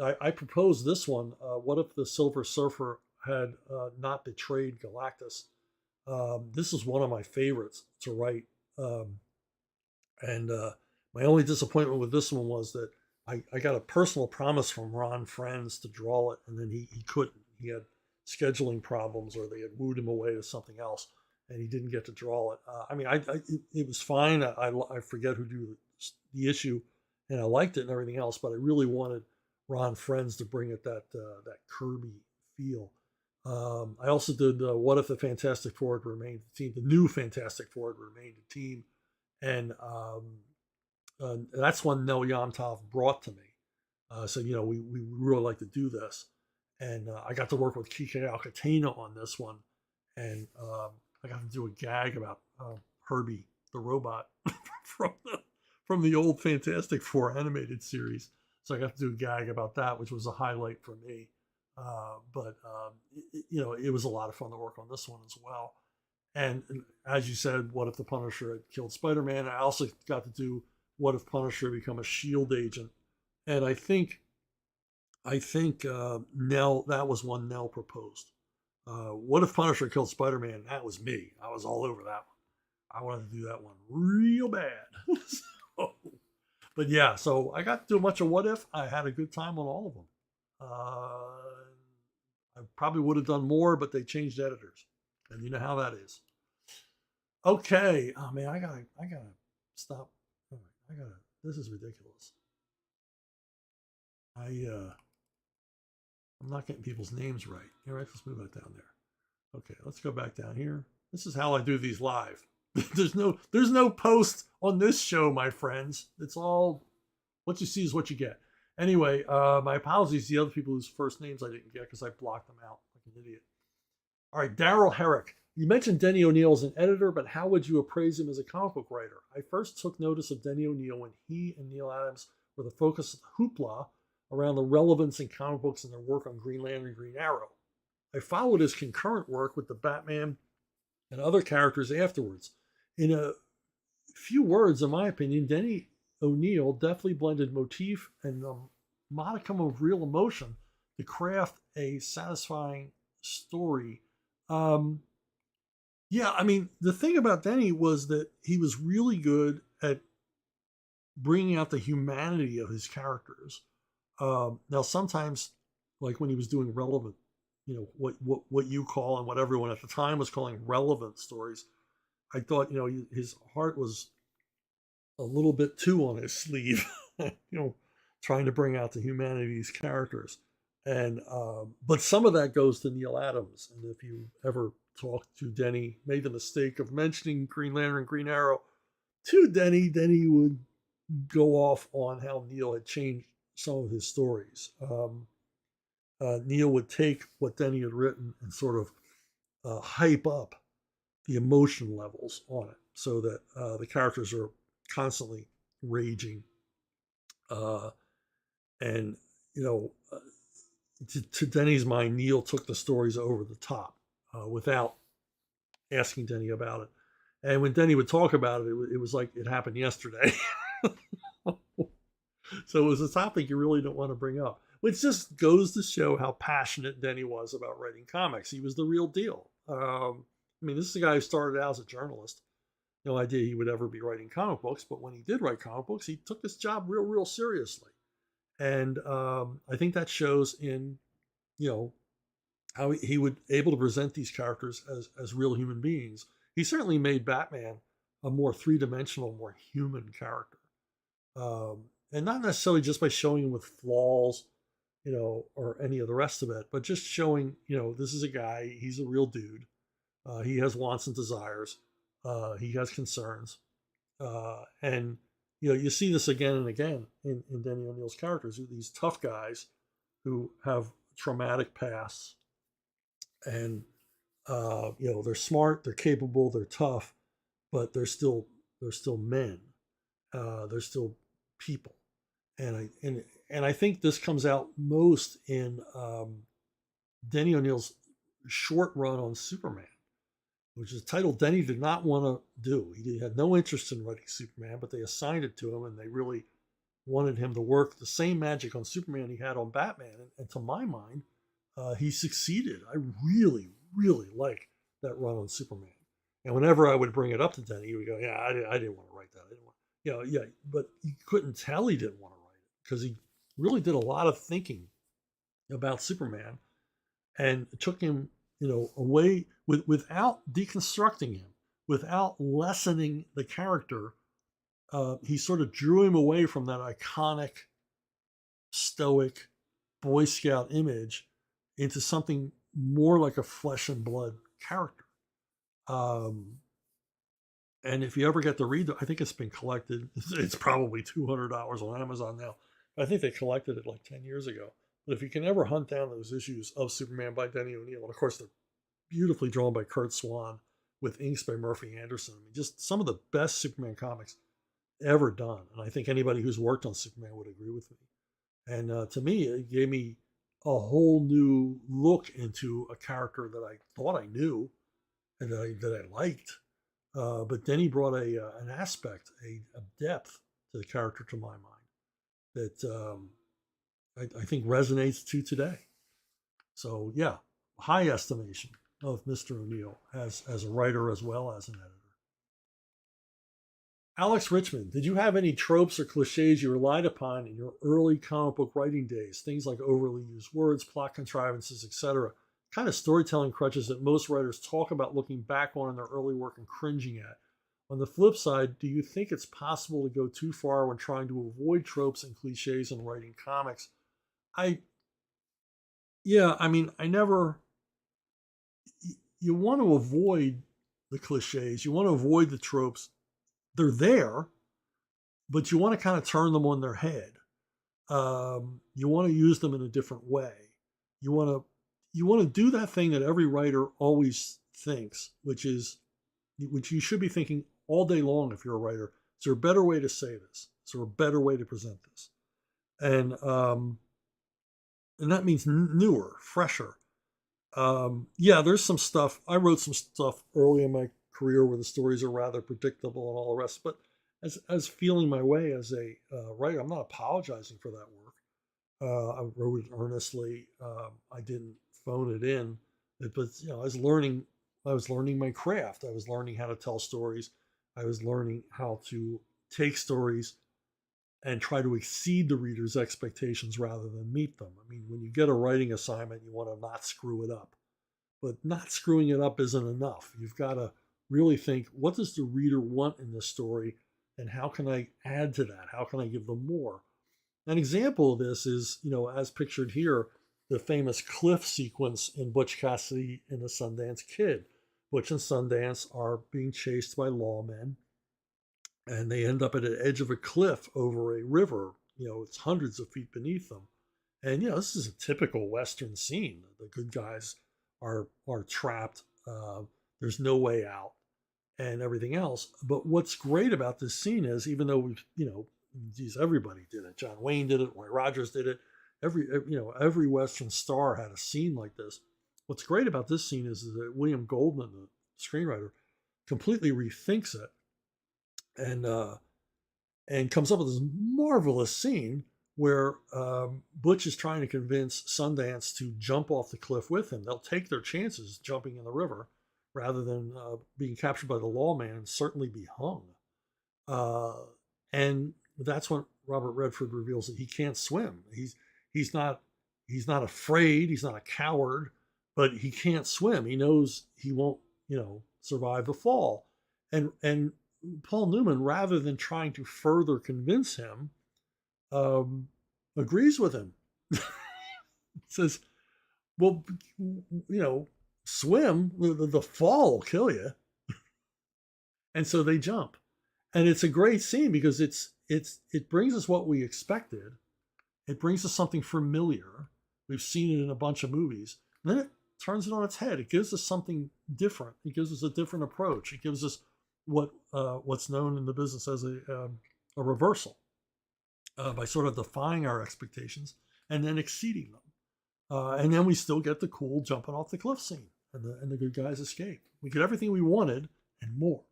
I proposed this one. What if the Silver Surfer had not betrayed Galactus? This is one of my favorites to write. And my only disappointment with this one was that I got a personal promise from Ron Friends to draw it, and then he couldn't. He had scheduling problems, or they had wooed him away to something else, and he didn't get to draw it. It was fine. I forget who drew the issue, and I liked it and everything else, but I really wanted Ron Friends to bring it that Kirby feel. I also did What If the Fantastic Four had remained a team, the new Fantastic Four had remained a team, and that's one Nel Yomtov brought to me. Said, we really like to do this. And I got to work with Kike Alcatena on this one. And I got to do a gag about Herbie, the robot, from the old Fantastic Four animated series. So I got to do a gag about that, which was a highlight for me. It was a lot of fun to work on this one as well. And as you said, what if the Punisher had killed Spider-Man? I also got to do what if Punisher become a S.H.I.E.L.D. agent. And I think Nell, that was one Nell proposed. What if Punisher killed Spider-Man? That was me. I was all over that one. I wanted to do that one real bad. But yeah, so I got to do a bunch of What If. I had a good time on all of them. I probably would have done more, but they changed editors, and you know how that is. Okay, oh man, I gotta stop. All right, this is ridiculous. I'm not getting people's names right. All right, let's move that down there. Okay, let's go back down here. This is how I do these live. There's no post on this show, my friends. It's all what you see is what you get. Anyway, my apologies to the other people whose first names I didn't get because I blocked them out like an idiot. All right, Daryl Herrick. You mentioned Denny O'Neil as an editor, but how would you appraise him as a comic book writer? I first took notice of Denny O'Neil when he and Neil Adams were the focus of the hoopla around the relevance in comic books and their work on Green Lantern and Green Arrow. I followed his concurrent work with the Batman and other characters afterwards. In a few words, in my opinion, Denny O'Neil definitely blended motif and a modicum of real emotion to craft a satisfying story. Yeah, I mean, the thing about Denny was that he was really good at bringing out the humanity of his characters. Now, sometimes, like when he was doing relevant, what you call and what everyone at the time was calling relevant stories, I thought, his heart was a little bit too on his sleeve, trying to bring out the humanity of these characters. And but some of that goes to Neil Adams. And if you ever talked to Denny, made the mistake of mentioning Green Lantern and Green Arrow to Denny, Denny would go off on how Neil had changed some of his stories. Neil would take what Denny had written and sort of hype up the emotion levels on it so that the characters are constantly raging. And, to Denny's mind, Neil took the stories over the top without asking Denny about it. And when Denny would talk about it, it was like it happened yesterday. So it was a topic you really don't want to bring up, which just goes to show how passionate Denny was about writing comics. He was the real deal. This is a guy who started out as a journalist. No idea he would ever be writing comic books, but when he did write comic books, he took this job real seriously. And I think that shows in, how he would able to present these characters as real human beings. He certainly made Batman a more three-dimensional, more human character. And not necessarily just by showing him with flaws, or any of the rest of it, but just showing, this is a guy, he's a real dude. He has wants and desires. He has concerns. And, you see this again and again in Denny O'Neil's characters, these tough guys who have traumatic pasts. And, they're smart, they're capable, they're tough, but they're still men. They're still people. And I think this comes out most in Denny O'Neil's short run on Superman, which is a title Denny did not want to do. He had no interest in writing Superman, but they assigned it to him, and they really wanted him to work the same magic on Superman he had on Batman. And to my mind, he succeeded. I really like that run on Superman. And whenever I would bring it up to Denny, he would go, "Yeah, I didn't want to write that. I didn't want." Yeah. But you couldn't tell he didn't want to write it because he really did a lot of thinking about Superman, and it took him, away without deconstructing him, without lessening the character. He sort of drew him away from that iconic, stoic Boy Scout image into something more like a flesh and blood character. And if you ever get to read it, I think it's been collected. It's probably $200 on Amazon now. I think they collected it like 10 years ago. But if you can ever hunt down those issues of Superman by Denny O'Neil, and of course they're beautifully drawn by Kurt Swan with inks by Murphy Anderson. Just some of the best Superman comics ever done. And I think anybody who's worked on Superman would agree with me. And to me, it gave me a whole new look into a character that I thought I knew and that I liked. But Denny brought an aspect, a depth to the character, to my mind, that I think resonates to today. So yeah, high estimation of Mr. O'Neil as a writer as well as an editor. Alex Richmond, did you have any tropes or cliches you relied upon in your early comic book writing days? Things like overly used words, plot contrivances, etc. Kind of storytelling crutches that most writers talk about looking back on in their early work and cringing at. On the flip side, do you think it's possible to go too far when trying to avoid tropes and cliches in writing comics? I never. You want to avoid the cliches. You want to avoid the tropes. They're there, but you want to kind of turn them on their head. You want to use them in a different way. You want to, you want to do that thing that every writer always thinks, which you should be thinking all day long if you're a writer. Is there a better way to say this? Is there a better way to present this? And that means newer, fresher. Yeah, there's some stuff. I wrote some stuff early in my career where the stories are rather predictable and all the rest. But as feeling my way as a writer, I'm not apologizing for that work. I wrote it earnestly. I didn't phone it in. But I was learning. I was learning my craft. I was learning how to tell stories. I was learning how to take stories and try to exceed the reader's expectations rather than meet them. I mean, when you get a writing assignment, you want to not screw it up. But not screwing it up isn't enough. You've got to really think, what does the reader want in this story? And how can I add to that? How can I give them more? An example of this is, as pictured here, the famous cliff sequence in Butch Cassidy and the Sundance Kid. Butch and Sundance are being chased by lawmen, and they end up at the edge of a cliff over a river. It's hundreds of feet beneath them. And, this is a typical Western scene. The good guys are trapped. There's no way out and everything else. But what's great about this scene is, even though everybody did it. John Wayne did it. Roy Rogers did it. Every Western star had a scene like this. What's great about this scene is that William Goldman, the screenwriter, completely rethinks it and comes up with this marvelous scene where Butch is trying to convince Sundance to jump off the cliff with him. They'll take their chances jumping in the river rather than being captured by the lawman and certainly be hung. And that's when Robert Redford reveals that he can't swim. He's not afraid. He's not a coward, but he can't swim. He knows he won't, survive the fall. And Paul Newman, rather than trying to further convince him, agrees with him. Says, well, swim, the fall will kill you. And so they jump. And it's a great scene because it brings us what we expected. It brings us something familiar. We've seen it in a bunch of movies. And then it turns it on its head. It gives us something different. It gives us a different approach. It gives us what's known in the business as a reversal, by sort of defying our expectations and then exceeding them. And then we still get the cool jumping off the cliff scene, and the good guys escape. We get everything we wanted and more.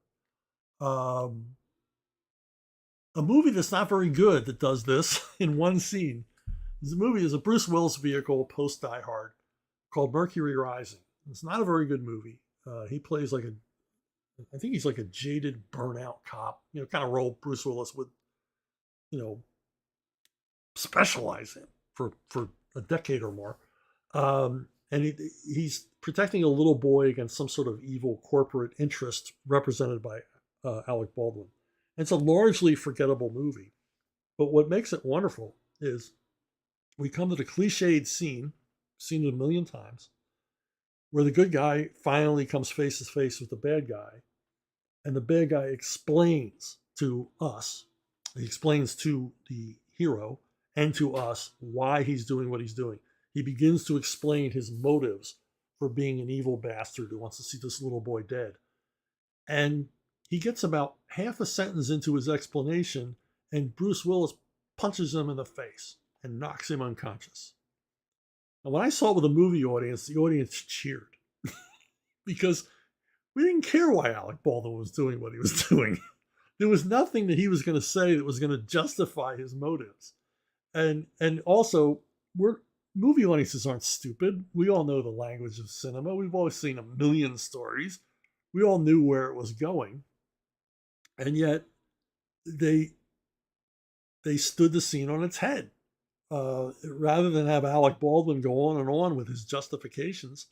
A movie that's not very good that does this in one scene. This movie is a Bruce Willis vehicle post Die Hard called Mercury Rising. It's not a very good movie. He plays I think he's like a jaded burnout cop, kind of role Bruce Willis would, specialize in for a decade or more. And he's protecting a little boy against some sort of evil corporate interest represented by Alec Baldwin. It's a largely forgettable movie. But what makes it wonderful is we come to the cliched scene, seen it a million times, where the good guy finally comes face to face with the bad guy. And the bad guy explains to us, he explains to the hero and to us why he's doing what he's doing. He begins to explain his motives for being an evil bastard who wants to see this little boy dead. And he gets about half a sentence into his explanation, and Bruce Willis punches him in the face and knocks him unconscious. And when I saw it with a movie audience, the audience cheered because we didn't care why Alec Baldwin was doing what he was doing. There was nothing that he was going to say that was going to justify his motives. And also, movie audiences aren't stupid. We all know the language of cinema. We've always seen a million stories. We all knew where it was going. And yet, they stood the scene on its head. Rather than have Alec Baldwin go on and on with his justifications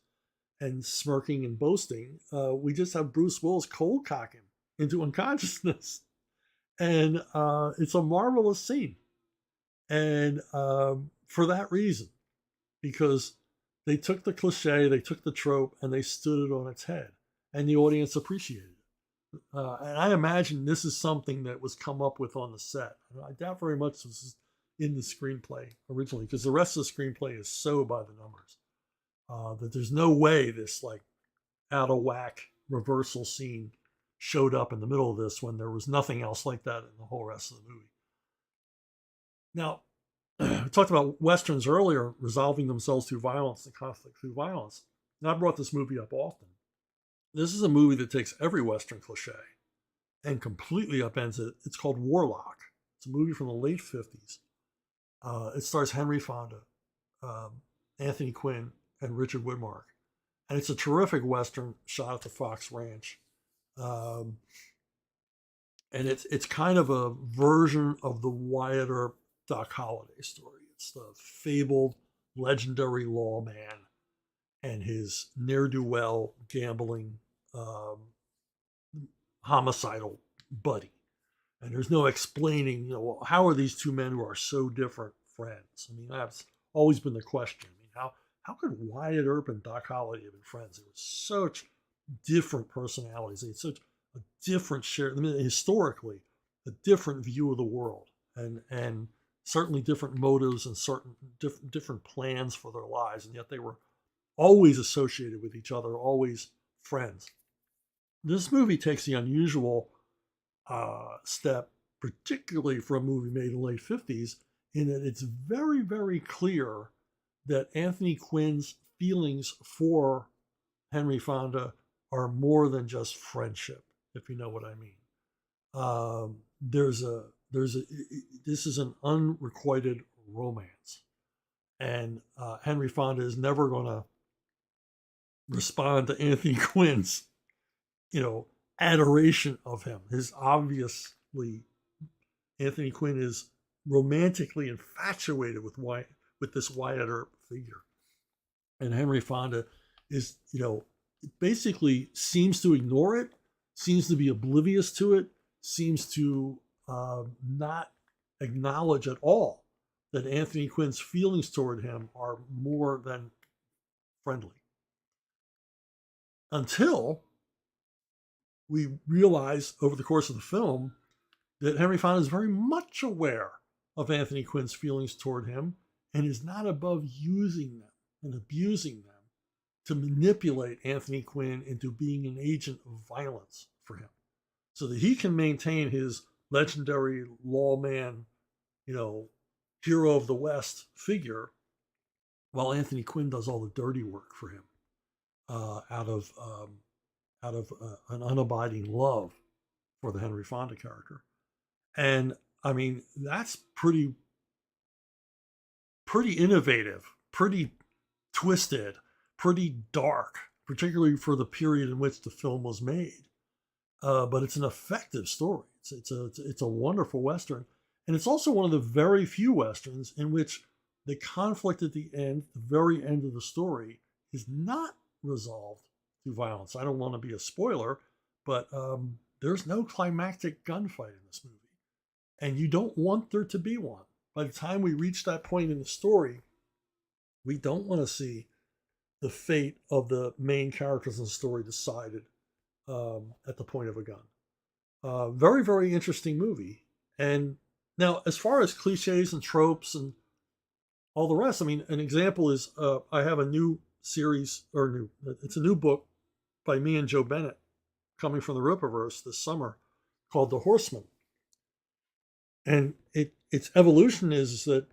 and smirking and boasting, we just have Bruce Willis cold cock him into unconsciousness. And it's a marvelous scene. And for that reason, because they took the cliche, they took the trope, and they stood it on its head. And the audience appreciated it. And I imagine this is something that was come up with on the set. I doubt very much this is in the screenplay originally, because the rest of the screenplay is so by the numbers. that there's no way this like out of whack reversal scene showed up in the middle of this when there was nothing else like that in the whole rest of the movie. Now, we talked about Westerns earlier, resolving themselves through violence and conflict through violence. And I brought this movie up often. This is a movie that takes every Western cliche and completely upends it. It's called Warlock. It's a movie from the late 50s. It stars Henry Fonda, Anthony Quinn, and Richard Widmark. And it's a terrific Western shot at the Fox Ranch. And it's kind of a version of the Wyatt Earp Doc Holliday story. It's the fabled, legendary lawman and his ne'er-do-well gambling homicidal buddy. And there's no explaining, well, how are these two men who are so different friends? I mean, that's always been the question. I mean, how could Wyatt Earp and Doc Holliday have been friends? They were such different personalities. They had such a different share, I mean, historically, a different view of the world, and certainly different motives and certain different plans for their lives, and yet they were always associated with each other, always friends. This movie takes the unusual step, particularly for a movie made in the late 50s, in that it's very, very clear that Anthony Quinn's feelings for Henry Fonda are more than just friendship, if you know what I mean. This is an unrequited romance, and Henry Fonda is never going to respond to Anthony Quinn's, adoration of him. Anthony Quinn is romantically infatuated with this Wyatt Earp figure, and Henry Fonda is, basically seems to ignore it, seems to be oblivious to it, seems to not acknowledge at all that Anthony Quinn's feelings toward him are more than friendly. Until we realize over the course of the film that Henry Fonda is very much aware of Anthony Quinn's feelings toward him and is not above using them and abusing them to manipulate Anthony Quinn into being an agent of violence for him so that he can maintain his legendary lawman, hero of the West figure, while Anthony Quinn does all the dirty work for him out of an unabiding love for the Henry Fonda character. And I mean, that's pretty innovative, pretty twisted, pretty dark, particularly for the period in which the film was made. But it's an effective story. It's a wonderful Western. And it's also one of the very few Westerns in which the conflict at the end, the very end of the story, is not resolved through violence. I don't want to be a spoiler, but there's no climactic gunfight in this movie. And you don't want there to be one. By the time we reach that point in the story, we don't want to see the fate of the main characters in the story decided at the point of a gun. Very, very interesting movie. And now, as far as cliches and tropes and all the rest, I mean, an example is I have a new series, it's a new book by me and Joe Bennett coming from the Rippaverse this summer called The Horseman. And its evolution is that,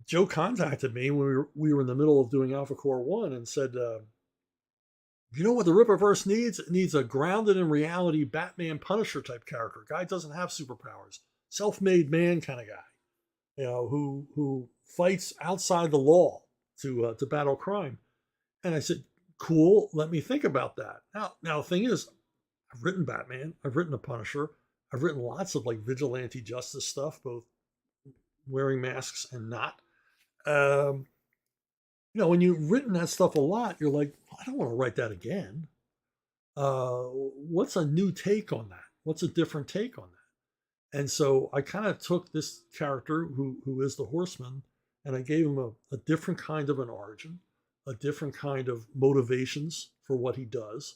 Joe contacted me when we were in the middle of doing Alpha Core 1 and said, you know what the Rippaverse needs? It needs a grounded in reality Batman Punisher type character. Guy doesn't have superpowers. Self-made man kind of guy, who fights outside the law to battle crime. And I said, cool, let me think about that. Now the thing is, I've written Batman, I've written a Punisher, I've written lots of like vigilante justice stuff, both wearing masks and not. When you've written that stuff a lot, you're like, I don't want to write that again. What's a new take on that? What's a different take on that? And so I kind of took this character who is the Horseman, and I gave him a different kind of an origin, a different kind of motivations for what he does,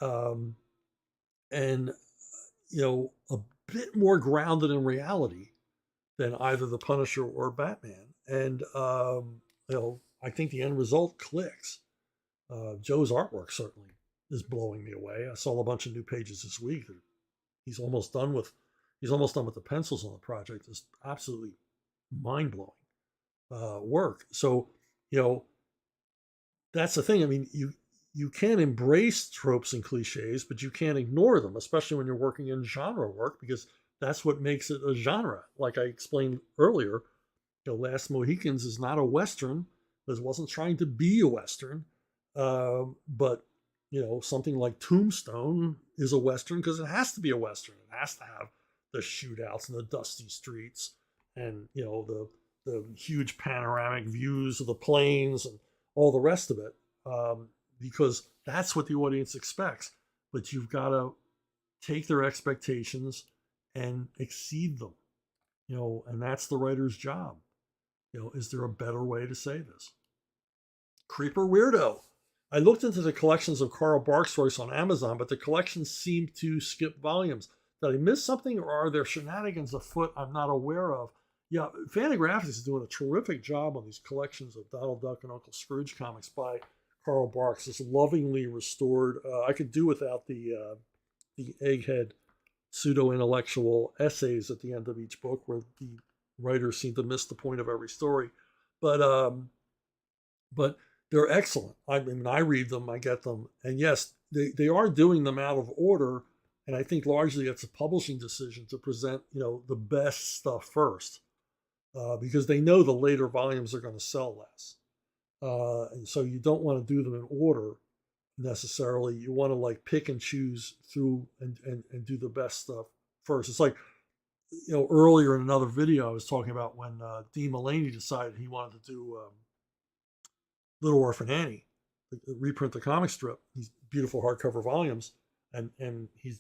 and a bit more grounded in reality than either the Punisher or Batman. And I think the end result clicks. Joe's artwork certainly is blowing me away. I saw a bunch of new pages this week. He's almost done with the pencils on the project. It's absolutely mind blowing work. So, that's the thing. I mean, you can embrace tropes and cliches, but you can't ignore them, especially when you're working in genre work, because that's what makes it a genre. Like I explained earlier, Last Mohicans is not a Western. It wasn't trying to be a Western. But, something like Tombstone is a Western because it has to be a Western. It has to have the shootouts and the dusty streets and, the huge panoramic views of the plains and all the rest of it, because that's what the audience expects. But you've got to take their expectations and exceed them, and that's the writer's job. Is there a better way to say this? Creeper Weirdo. I looked into the collections of Carl Barks stories on Amazon, but the collections seem to skip volumes. Did I miss something, or are there shenanigans afoot I'm not aware of? Yeah, Fantagraphics is doing a terrific job on these collections of Donald Duck and Uncle Scrooge comics by Carl Barks. It's lovingly restored. I could do without the egghead pseudo-intellectual essays at the end of each book where the writers seem to miss the point of every story. But they're excellent. I mean, I read them, I get them. And yes, they are doing them out of order. And I think largely it's a publishing decision to present, the best stuff first, because they know the later volumes are going to sell less. And so you don't want to do them in order necessarily. You want to pick and choose through and do the best stuff first. It's like, earlier in another video, I was talking about when Dean Mullaney decided he wanted to do Little Orphan Annie, reprint the comic strip, these beautiful hardcover volumes, and he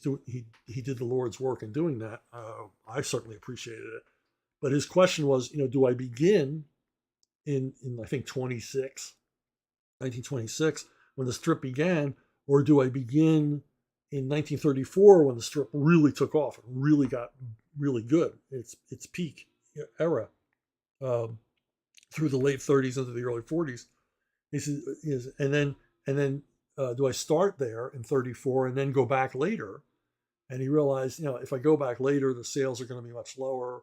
did the Lord's work in doing that. I certainly appreciated it. But his question was, do I begin in I think 1926, when the strip began, or do I begin in 1934 when the strip really took off and really got really good, its peak era, through the late 30s into the early 40s? He says, and then do I start there in 34 and then go back later? And he realized, if I go back later, the sales are going to be much lower.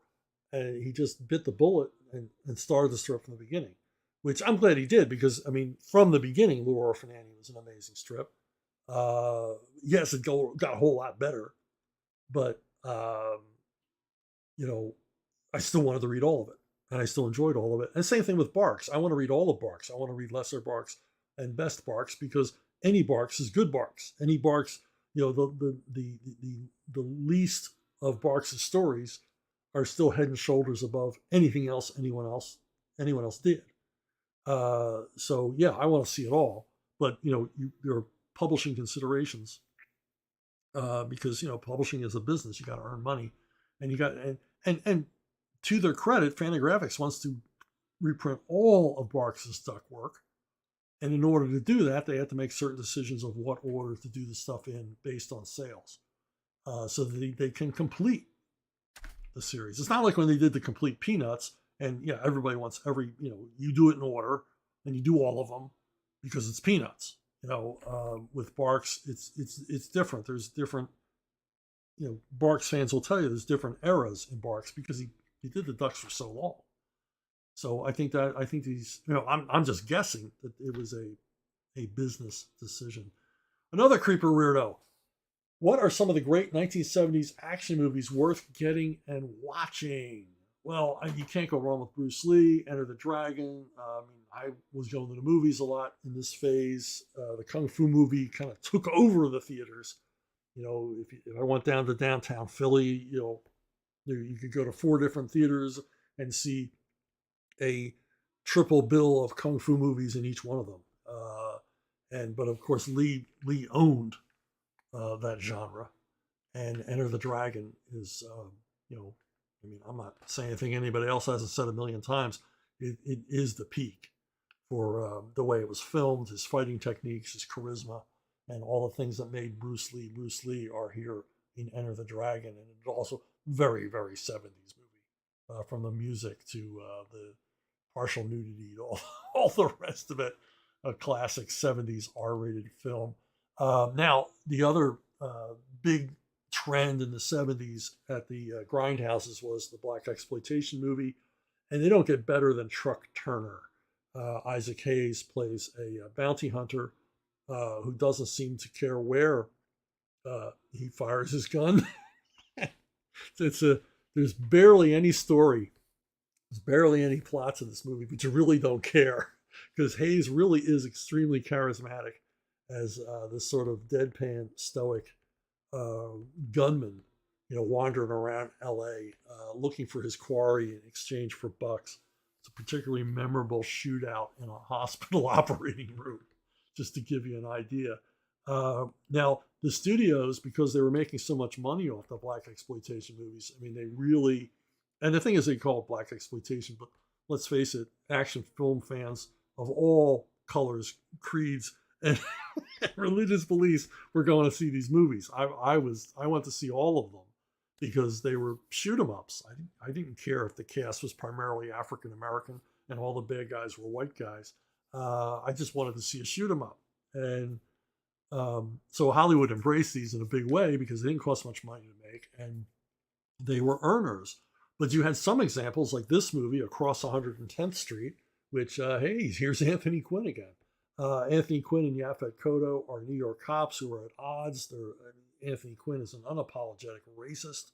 And he just bit the bullet and started the strip from the beginning, which I'm glad he did, because, I mean, from the beginning, Little Orphan Annie was an amazing strip. Yes, it got a whole lot better, but, I still wanted to read all of it, and I still enjoyed all of it. And same thing with Barks. I want to read all of Barks. I want to read lesser Barks and best Barks, because any Barks is good Barks. Any Barks, the least of Barks' stories are still head and shoulders above anything else anyone else did. So yeah, I want to see it all, but there are publishing considerations, because publishing is a business. You got to earn money, and you got and to their credit, Fantagraphics wants to reprint all of Barks' Duck work, and in order to do that, they have to make certain decisions of what order to do the stuff in based on sales, so that they can complete the series. It's not like when they did the complete Peanuts, and yeah, everybody wants you do it in order and you do all of them because it's Peanuts. With Barks, it's different. There's different, Barks fans will tell you there's different eras in Barks because he did the Ducks for so long. So I think these, I'm just guessing that it was a business decision. Another creeper weirdo. What are some of the great 1970s action movies worth getting and watching? Well, you can't go wrong with Bruce Lee, Enter the Dragon. I was going to the movies a lot in this phase. The Kung Fu movie kind of took over the theaters. If I went down to downtown Philly, you could go to 4 different theaters and see a triple bill of Kung Fu movies in each one of them. But of course, Lee owned that genre, and Enter the Dragon is, I'm not saying anything anybody else hasn't said a million times. It is the peak for the way it was filmed, his fighting techniques, his charisma, and all the things that made Bruce Lee are here in Enter the Dragon. And it's also very, very 70s movie, from the music to partial nudity, all the rest of it. A classic 70s R-rated film. Now, the other big trend in the 70s at the grindhouses was the black exploitation movie, and they don't get better than Truck Turner. Isaac Hayes plays a bounty hunter who doesn't seem to care where he fires his gun. There's barely any story. There's barely any plots in this movie, but you really don't care because Hayes really is extremely charismatic as this sort of deadpan, stoic gunman, wandering around L.A. Looking for his quarry in exchange for bucks. It's a particularly memorable shootout in a hospital operating room, just to give you an idea. Now, the studios, because they were making so much money off the black exploitation movies, I mean, they really, and the thing is, they call it black exploitation, but let's face it, action film fans of all colors, creeds, and religious beliefs were going to see these movies. I went to see all of them because they were shoot 'em ups. I didn't care if the cast was primarily African American and all the bad guys were white guys. I just wanted to see a shoot 'em up, and so Hollywood embraced these in a big way because they didn't cost much money to make, and they were earners. But you had some examples like this movie, Across 110th Street, which, hey, here's Anthony Quinn again. Anthony Quinn and Yaphet Kotto are New York cops who are at odds. Anthony Quinn is an unapologetic racist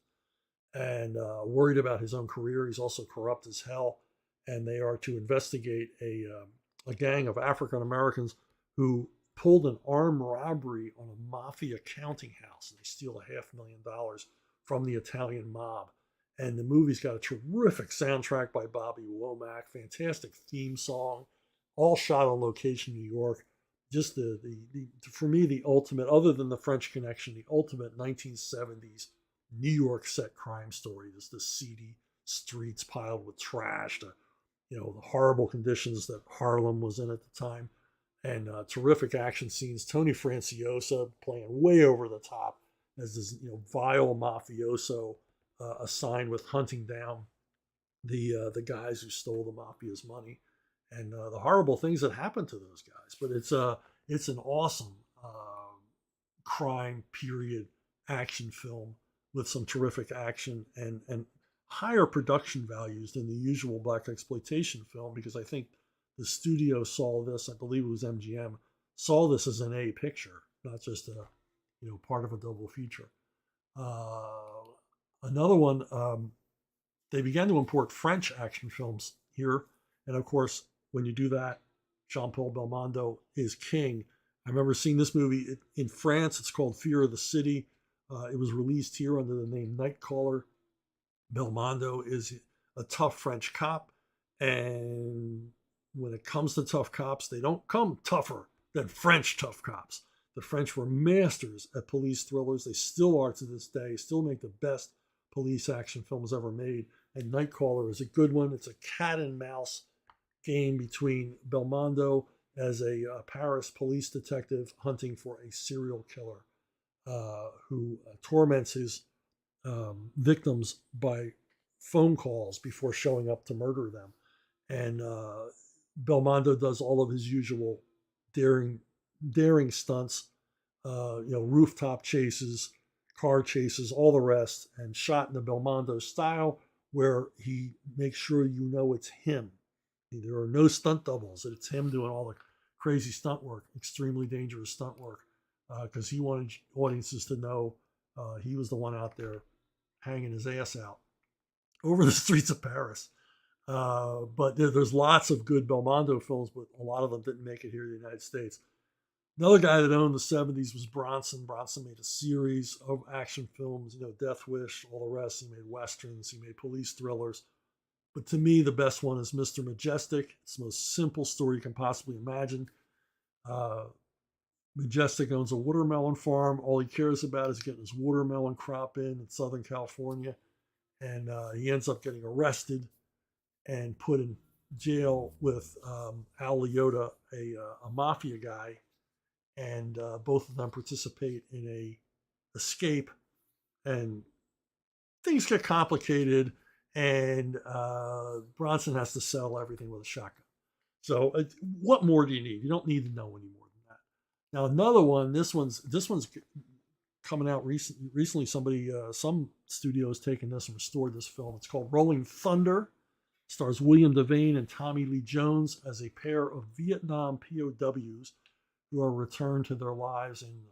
and worried about his own career. He's also corrupt as hell. And they are to investigate a gang of African Americans who pulled an armed robbery on a mafia counting house. And they steal $500,000 from the Italian mob. And the movie's got a terrific soundtrack by Bobby Womack, fantastic theme song, all shot on location in New York. Just for me, the ultimate, other than the French Connection, the ultimate 1970s New York set crime story. There's the seedy streets piled with trash, the horrible conditions that Harlem was in at the time, and terrific action scenes. Tony Franciosa playing way over the top as this vile mafioso assigned with hunting down the guys who stole the mafia's money and the horrible things that happened to those guys. But it's an awesome crime period action film with some terrific action and higher production values than the usual black exploitation film, because I think the studio saw this, I believe it was MGM, saw this as an A picture, not just a part of a double feature. Another one, they began to import French action films here, and of course, when you do that, Jean-Paul Belmondo is king. I remember seeing this movie in France. It's called Fear of the City. It was released here under the name Nightcaller. Belmondo is a tough French cop, and when it comes to tough cops, they don't come tougher than French tough cops. The French were masters at police thrillers. They still are to this day, still make the best police action films ever made. And Nightcaller is a good one. It's a cat and mouse game between Belmondo as a Paris police detective hunting for a serial killer who torments his victims by phone calls before showing up to murder them. And Belmondo does all of his usual daring stunts, rooftop chases, car chases, all the rest, and shot in the Belmondo style where he makes sure it's him. There are no stunt doubles. It's him doing all the crazy stunt work, extremely dangerous stunt work, because he wanted audiences to know he was the one out there hanging his ass out over the streets of Paris. But there's lots of good Belmondo films, but a lot of them didn't make it here in the United States. Another guy that owned the 70s was Bronson. Bronson made a series of action films, Death Wish, all the rest. He made westerns, he made police thrillers. But to me, the best one is Mr. Majestic. It's the most simple story you can possibly imagine. Majestic owns a watermelon farm. All he cares about is getting his watermelon crop in Southern California. And he ends up getting arrested and put in jail with Al Liotta, a mafia guy. And both of them participate in a escape. And things get complicated. and Bronson has to settle everything with a shotgun. So what more do you need? You don't need to know any more than that. Now another one. This one's coming out recently. Some studio has taken this and restored this film. It's called Rolling Thunder. Stars William Devane and Tommy Lee Jones as a pair of Vietnam POWs who are returned to their lives in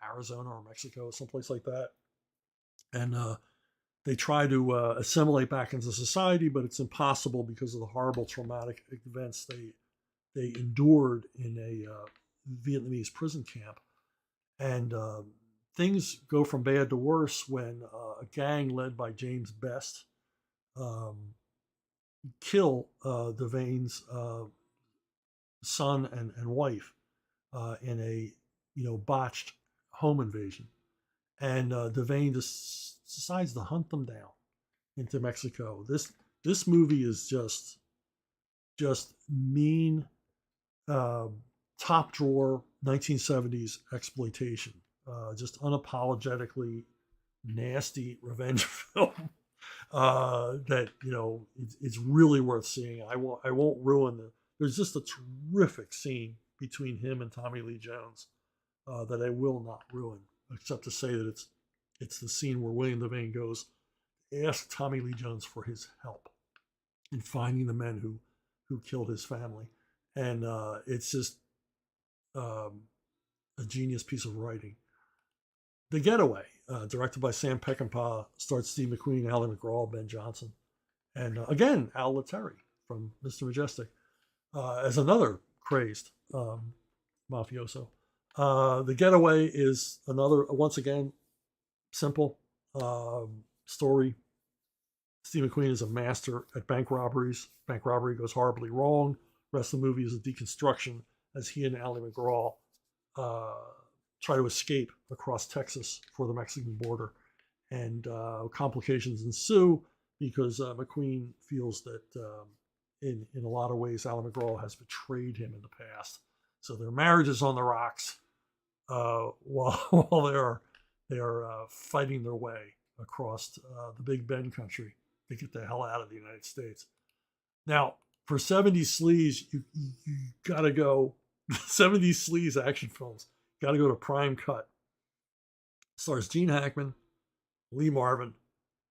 Arizona or Mexico, someplace like that. And they try to assimilate back into society, but it's impossible because of the horrible traumatic events they endured in a Vietnamese prison camp. And things go from bad to worse when a gang led by James Best kill Devane's son and wife in a botched home invasion, and Devane decides to hunt them down into Mexico. This movie is just mean, top drawer 1970s exploitation, just unapologetically nasty revenge film. That it's really worth seeing. I won't ruin there's just a terrific scene between him and Tommy Lee Jones that I will not ruin, except to say that it's the scene where William Devane goes ask Tommy Lee Jones for his help in finding the men who killed his family, and it's just a genius piece of writing. The Getaway, directed by Sam Peckinpah, starts Steve McQueen, Ally McGraw, Ben Johnson, and again Al Lettieri from Mr. Majestic as another crazed mafioso. The Getaway is another, once again, simple story. Steve McQueen is a master at bank robberies. Bank robbery goes horribly wrong. The rest of the movie is a deconstruction as he and Ally McGraw try to escape across Texas for the Mexican border. And complications ensue because McQueen feels that in a lot of ways, Ally McGraw has betrayed him in the past. So their marriage is on the rocks while they are fighting their way across the Big Bend country to get the hell out of the United States. Now, for 70s sleaze, you got to go, 70s sleaze action films, got to go to Prime Cut. Stars Gene Hackman, Lee Marvin.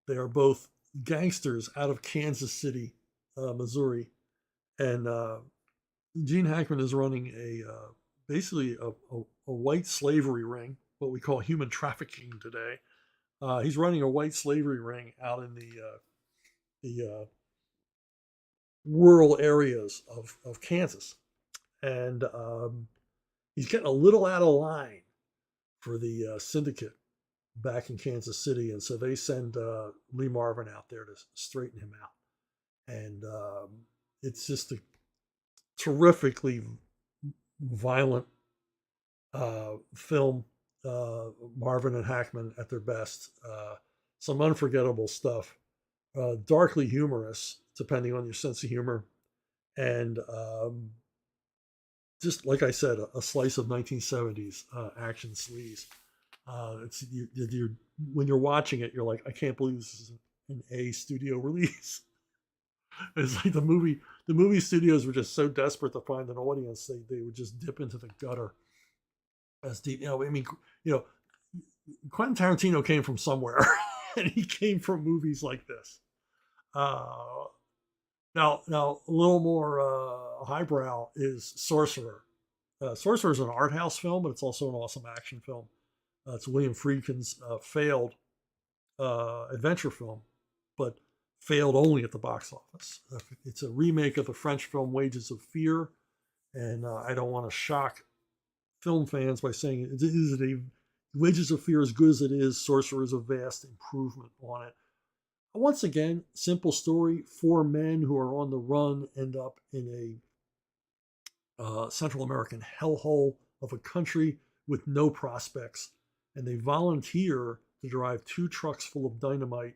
They are both gangsters out of Kansas City, Missouri. And Gene Hackman is running basically a white slavery ring, what we call human trafficking today. He's running a white slavery ring out in the rural areas of Kansas. And he's getting a little out of line for the syndicate back in Kansas City. And so they send Lee Marvin out there to straighten him out. And it's just a terrifically violent film. Marvin and Hackman at their best. Some unforgettable stuff. Darkly humorous, depending on your sense of humor. And just like I said, a slice of 1970s action sleaze. When you're watching it, you're like, I can't believe this is an A studio release. It's like the movie studios were just so desperate to find an audience, they would just dip into the gutter as deep. Quentin Tarantino came from somewhere, and he came from movies like this. Now a little more highbrow is Sorcerer. Sorcerer is an art house film, but it's also an awesome action film. It's William Friedkin's failed adventure film, but failed only at the box office. It's a remake of the French film Wages of Fear, and I don't want to shock film fans by saying Wages of Fear, as good as it is, Sorcerer is a vast improvement on it. Once again, simple story. 4 men who are on the run end up in a Central American hellhole of a country with no prospects, and they volunteer to drive 2 trucks full of dynamite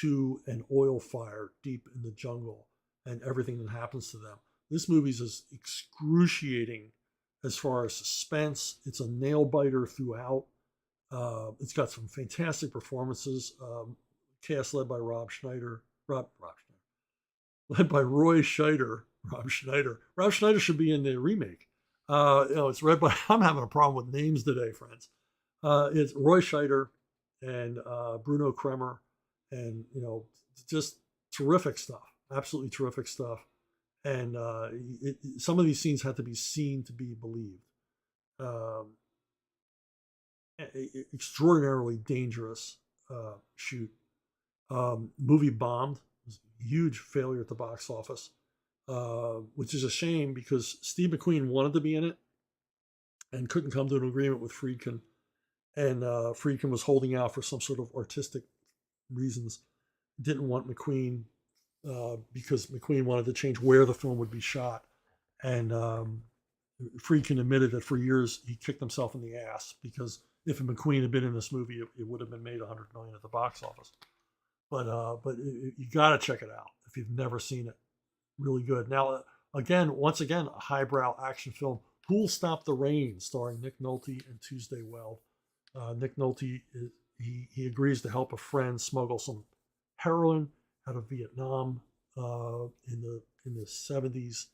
to an oil fire deep in the jungle and everything that happens to them. This movie is excruciating as far as suspense. It's a nail biter throughout. It's got some fantastic performances. Cast led by Rob Schneider, led by Roy Scheider. Rob Schneider. Rob Schneider should be in the remake. It's read by. I'm having a problem with names today, friends. It's Roy Scheider and Bruno Kremer, and just terrific stuff. Absolutely terrific stuff. And some of these scenes had to be seen to be believed. Extraordinarily dangerous shoot. Movie bombed. It was a huge failure at the box office, which is a shame because Steve McQueen wanted to be in it and couldn't come to an agreement with Friedkin. And Friedkin was holding out for some sort of artistic reasons. Didn't want McQueen because McQueen wanted to change where the film would be shot. And Friedkin admitted that for years he kicked himself in the ass because if McQueen had been in this movie, it would have been made $100 million at the box office. But you got to check it out if you've never seen it. Really good. Now, once again, a highbrow action film. Who'll Stop the Rain, starring Nick Nolte and Tuesday Weld. Nick Nolte, he agrees to help a friend smuggle some heroin out of Vietnam in the 70s,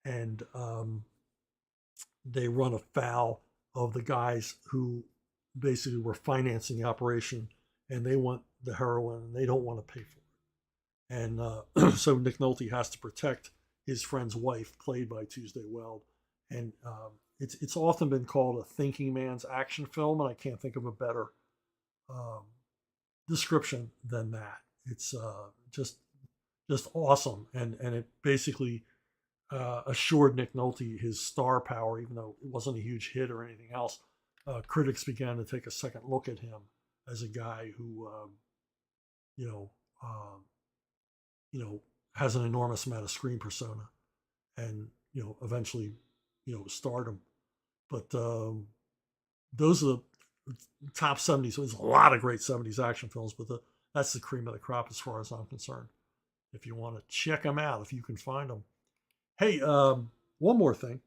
and they run afoul of the guys who basically were financing the operation, and they want the heroin and they don't want to pay for it. And so Nick Nolte has to protect his friend's wife, played by Tuesday Weld. And it's often been called a thinking man's action film, and I can't think of a better description than that. It's just awesome, and it basically assured Nick Nolte his star power, even though it wasn't a huge hit or anything else. Critics began to take a second look at him as a guy who, has an enormous amount of screen persona, and eventually, stardom. But those are the top 70s. So there's a lot of great 70s action films, but that's the cream of the crop as far as I'm concerned. If you want to check them out, if you can find them. Hey, one more thing.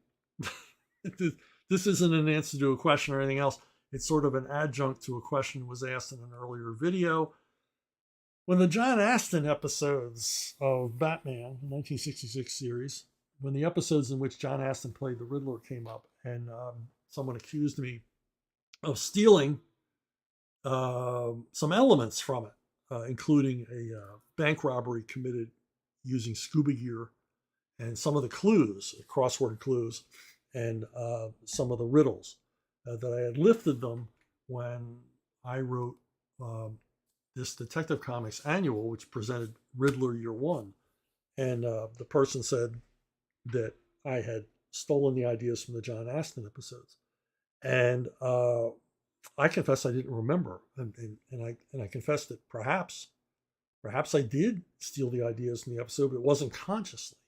This isn't an answer to a question or anything else. It's sort of an adjunct to a question that was asked in an earlier video. When the John Astin episodes of Batman, the 1966 series, when the episodes in which John Astin played the Riddler came up, and someone accused me of stealing some elements from it, including a bank robbery committed using scuba gear, and some of the clues, crossword clues, and some of the riddles, that I had lifted them when I wrote this Detective Comics annual, which presented Riddler Year One. And the person said that I had stolen the ideas from the John Astin episodes. And I confess I didn't remember. And I confessed that perhaps I did steal the ideas from the episode, but it wasn't consciously.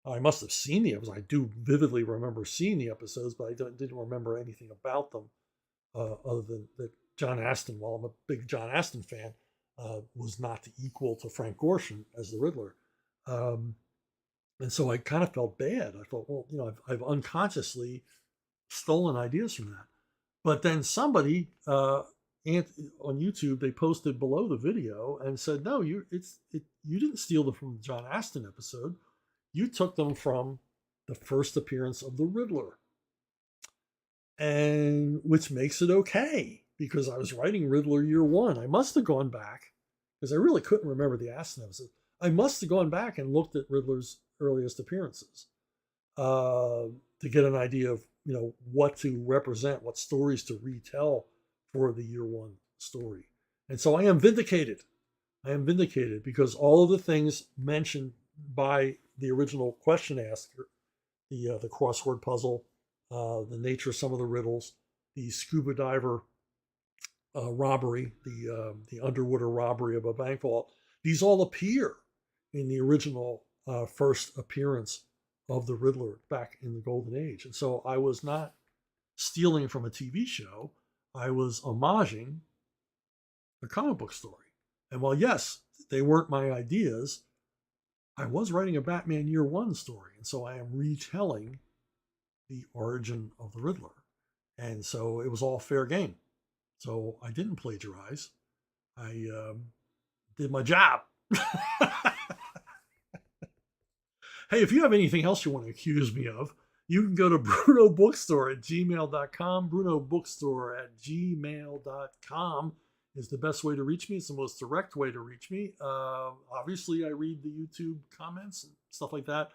I must have seen the episodes. I do vividly remember seeing the episodes, but I didn't remember anything about them other than that John Astin, while I'm a big John Astin fan, was not equal to Frank Gorshin as the Riddler. And so I kind of felt bad. I thought, well, I've unconsciously stolen ideas from that. But then somebody on YouTube, they posted below the video and said, no, you didn't steal them from the John Astin episode. You took them from the first appearance of the Riddler. And which makes it okay, because I was writing Riddler Year One. I must have gone back, because I really couldn't remember the Astin episode. I must have gone back and looked at Riddler's earliest appearances to get an idea of what to represent, what stories to retell for the Year One story. And so I am vindicated. Because all of the things mentioned by the original question asker, the crossword puzzle, the nature of some of the riddles, the scuba diver robbery, the underwater robbery of a bank vault, these all appear in the original first appearance of the Riddler back in the Golden Age. And so I was not stealing from a TV show. I was homaging a comic book story. And while, yes, they weren't my ideas, I was writing a Batman Year One story. And so I am retelling the origin of the Riddler. And so it was all fair game. So I didn't plagiarize. I did my job. Hey, if you have anything else you want to accuse me of, you can go to brunobookstore@gmail.com. brunobookstore@gmail.com is the best way to reach me. It's the most direct way to reach me. Obviously, I read the YouTube comments and stuff like that,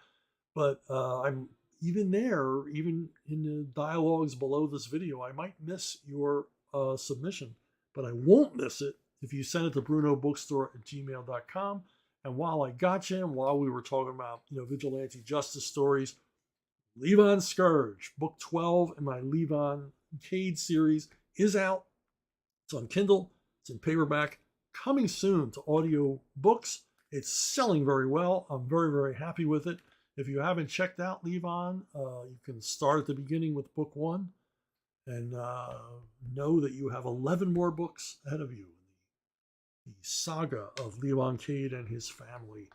but I'm even there, even in the dialogues below this video, I might miss your submission, but I won't miss it if you send it to brunobookstore@gmail.com. And while I got you, and while we were talking about, vigilante justice stories, Levon Scourge, book 12 in my Levon Cade series is out. It's on Kindle. It's in paperback. Coming soon to audio books. It's selling very well. I'm very, very happy with it. If you haven't checked out Levon, you can start at the beginning with book 1 and know that you have 11 more books ahead of you. The saga of Levon Cade and his family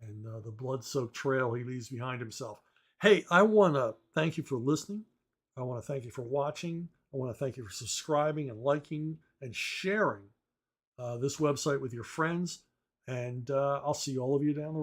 and the blood-soaked trail he leaves behind himself. Hey, I want to thank you for listening. I want to thank you for watching. I want to thank you for subscribing and liking and sharing this website with your friends. And I'll see all of you down the road.